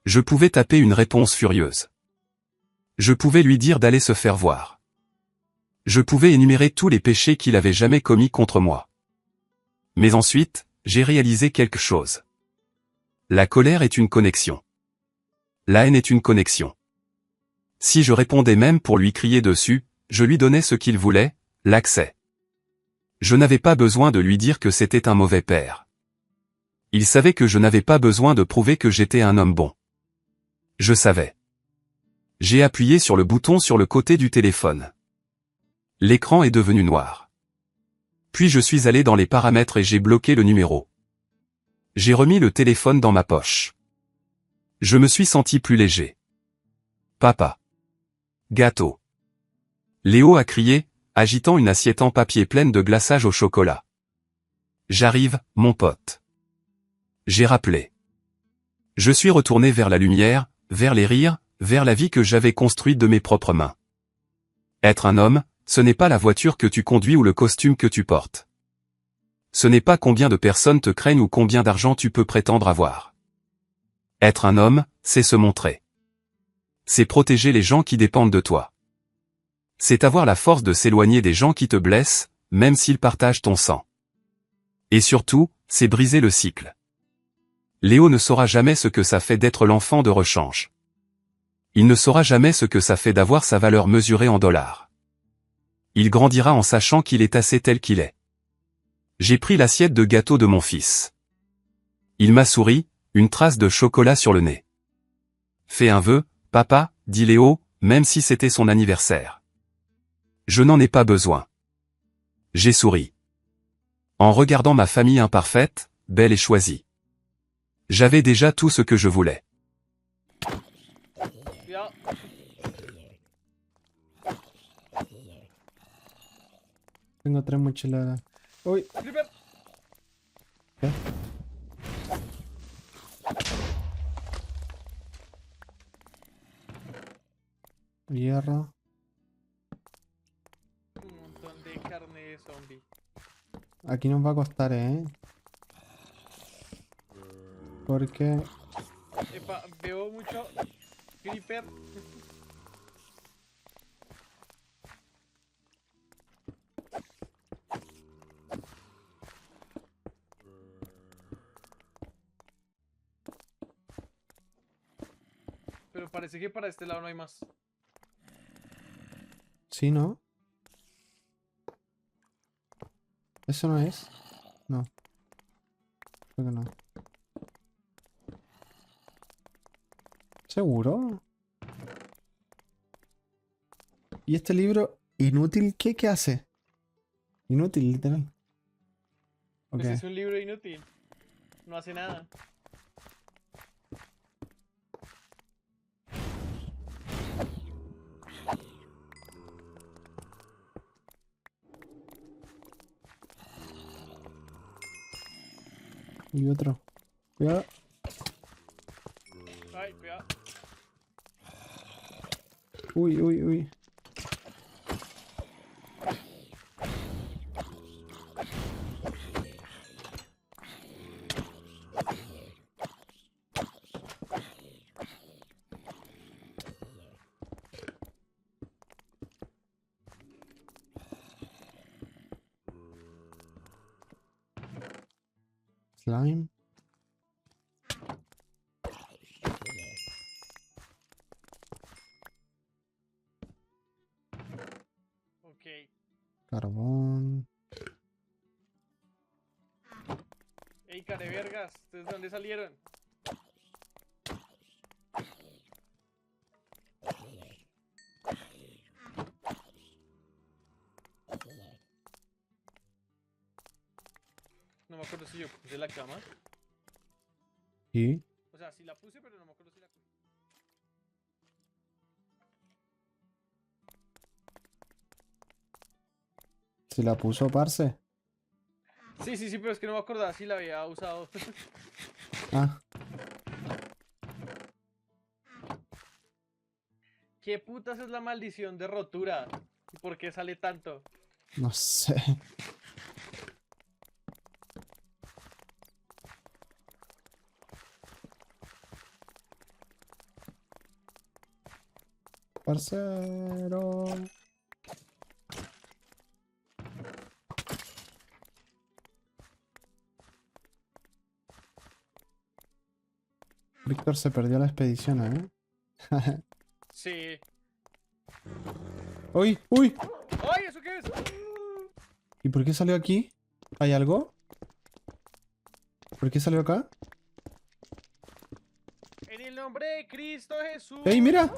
Speaker 1: Je pouvais taper une réponse furieuse. Je pouvais lui dire d'aller se faire voir. Je pouvais énumérer tous les péchés qu'il avait jamais commis contre moi. Mais ensuite, j'ai réalisé quelque chose. La colère est une connexion. La haine est une connexion. Si je répondais même pour lui crier dessus, je lui donnais ce qu'il voulait, l'accès. Je n'avais pas besoin de lui dire que c'était un mauvais père. Il savait que je n'avais pas besoin de prouver que j'étais un homme bon. Je savais. J'ai appuyé sur le bouton sur le côté du téléphone. L'écran est devenu noir. Puis je suis allé dans les paramètres et j'ai bloqué le numéro. J'ai remis le téléphone dans ma poche. Je me suis senti plus léger. Papa. Gâteau. Léo a crié, agitant une assiette en papier pleine de glaçage au chocolat. J'arrive, mon pote. J'ai rappelé. Je suis retourné vers la lumière, vers les rires, vers la vie que j'avais construite de mes propres mains. Être un homme, ce n'est pas la voiture que tu conduis ou le costume que tu portes. Ce n'est pas combien de personnes te craignent ou combien d'argent tu peux prétendre avoir. Être un homme, c'est se montrer. C'est protéger les gens qui dépendent de toi. C'est avoir la force de s'éloigner des gens qui te blessent, même s'ils partagent ton sang. Et surtout, c'est briser le cycle. Léo ne saura jamais ce que ça fait d'être l'enfant de rechange. Il ne saura jamais ce que ça fait d'avoir sa valeur mesurée en dollars. Il grandira en sachant qu'il est assez tel qu'il est. J'ai pris l'assiette de gâteau de mon fils. Il m'a souri, une trace de chocolat sur le nez. Fais un vœu, papa, dit Léo, même si c'était son anniversaire. Je n'en ai pas besoin. J'ai souri. En regardant ma famille imparfaite, belle et choisie. J'avais déjà tout ce que je voulais.
Speaker 2: Tengo 3 mochilas. Uy. ¿Qué? Hierro.
Speaker 3: Un montón de carne de zombie.
Speaker 2: Aquí nos va a costar, Porque...
Speaker 3: Epa, veo mucho creeper. Pero parece que para este lado no hay más.
Speaker 2: Sí, ¿no? ¿Eso no es? No. Creo que no. ¿Seguro? ¿Y este libro inútil qué hace? Inútil, literal. Ok.
Speaker 3: Pues es un libro inútil. No hace nada.
Speaker 2: Y otro. Cuidado.
Speaker 3: Ay, cuidado.
Speaker 2: Uy, uy, uy. Slime.
Speaker 3: Ok.
Speaker 2: Carbón.
Speaker 3: Ey, carevergas, ¿ustedes de dónde salieron? No me acuerdo si yo puse la cama.
Speaker 2: Sí.
Speaker 3: O sea, sí la puse, pero no me acuerdo si la puse.
Speaker 2: Si la puso, parce.
Speaker 3: Sí, sí, sí, pero es que no me acordaba si la había usado.
Speaker 2: Ah,
Speaker 3: ¿Qué putas es la maldición de rotura? ¿Y por qué sale tanto?
Speaker 2: no sé. Parcero. Víctor se perdió la expedición, ¿eh?
Speaker 3: Sí.
Speaker 2: ¡Uy! ¡Uy!
Speaker 3: ¡Ay, eso qué es!
Speaker 2: ¿Y por qué salió aquí? ¿Hay algo? ¿Por qué salió acá?
Speaker 3: En el nombre de Cristo Jesús.
Speaker 2: ¡Ey, mira!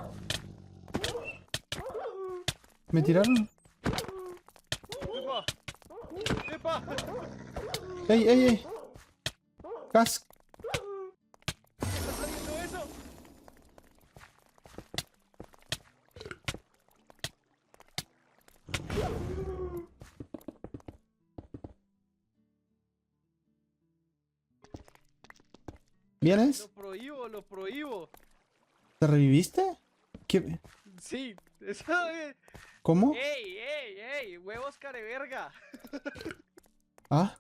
Speaker 2: Me tiraron.
Speaker 3: ¡Epa! ¡Epa!
Speaker 2: ¡Ey, ey, ey! ¡Cas!
Speaker 3: ¿Qué está saliendo eso?
Speaker 2: ¿Vienes?
Speaker 3: Lo prohíbo, lo prohíbo.
Speaker 2: ¿Te reviviste? ¿Qué?
Speaker 3: Sí, eso es.
Speaker 2: ¿Cómo?
Speaker 3: ¡Ey, ey, ey! ¡Huevos careverga!
Speaker 2: Ah,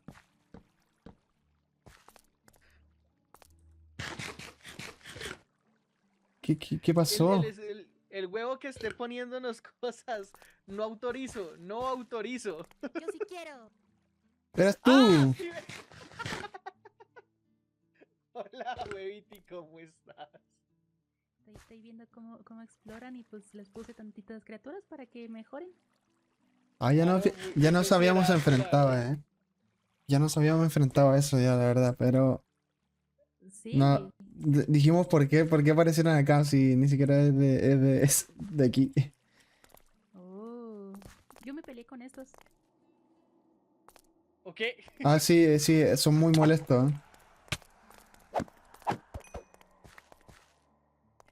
Speaker 2: ¿qué pasó?
Speaker 3: El huevo que esté poniéndonos cosas. No autorizo, no autorizo.
Speaker 4: Yo sí quiero.
Speaker 2: ¡Eras
Speaker 3: ¡Ah!
Speaker 2: tú!
Speaker 3: Sí Hola, hueviti, ¿cómo estás?
Speaker 4: Estoy viendo cómo exploran y pues les puse tantitas criaturas para que mejoren.
Speaker 2: Ah, ya,
Speaker 3: Claro,
Speaker 2: ya
Speaker 3: muy
Speaker 2: nos habíamos
Speaker 3: funcional,
Speaker 2: enfrentado,
Speaker 3: claro.
Speaker 2: ¿eh? Ya nos habíamos enfrentado a eso ya, la verdad, pero... No,
Speaker 4: Sí.
Speaker 2: dijimos por qué aparecieron acá si ni siquiera es de aquí.
Speaker 4: Oh. Yo me peleé con estos.
Speaker 3: Ok.
Speaker 2: Ah, sí, sí, son muy molestos.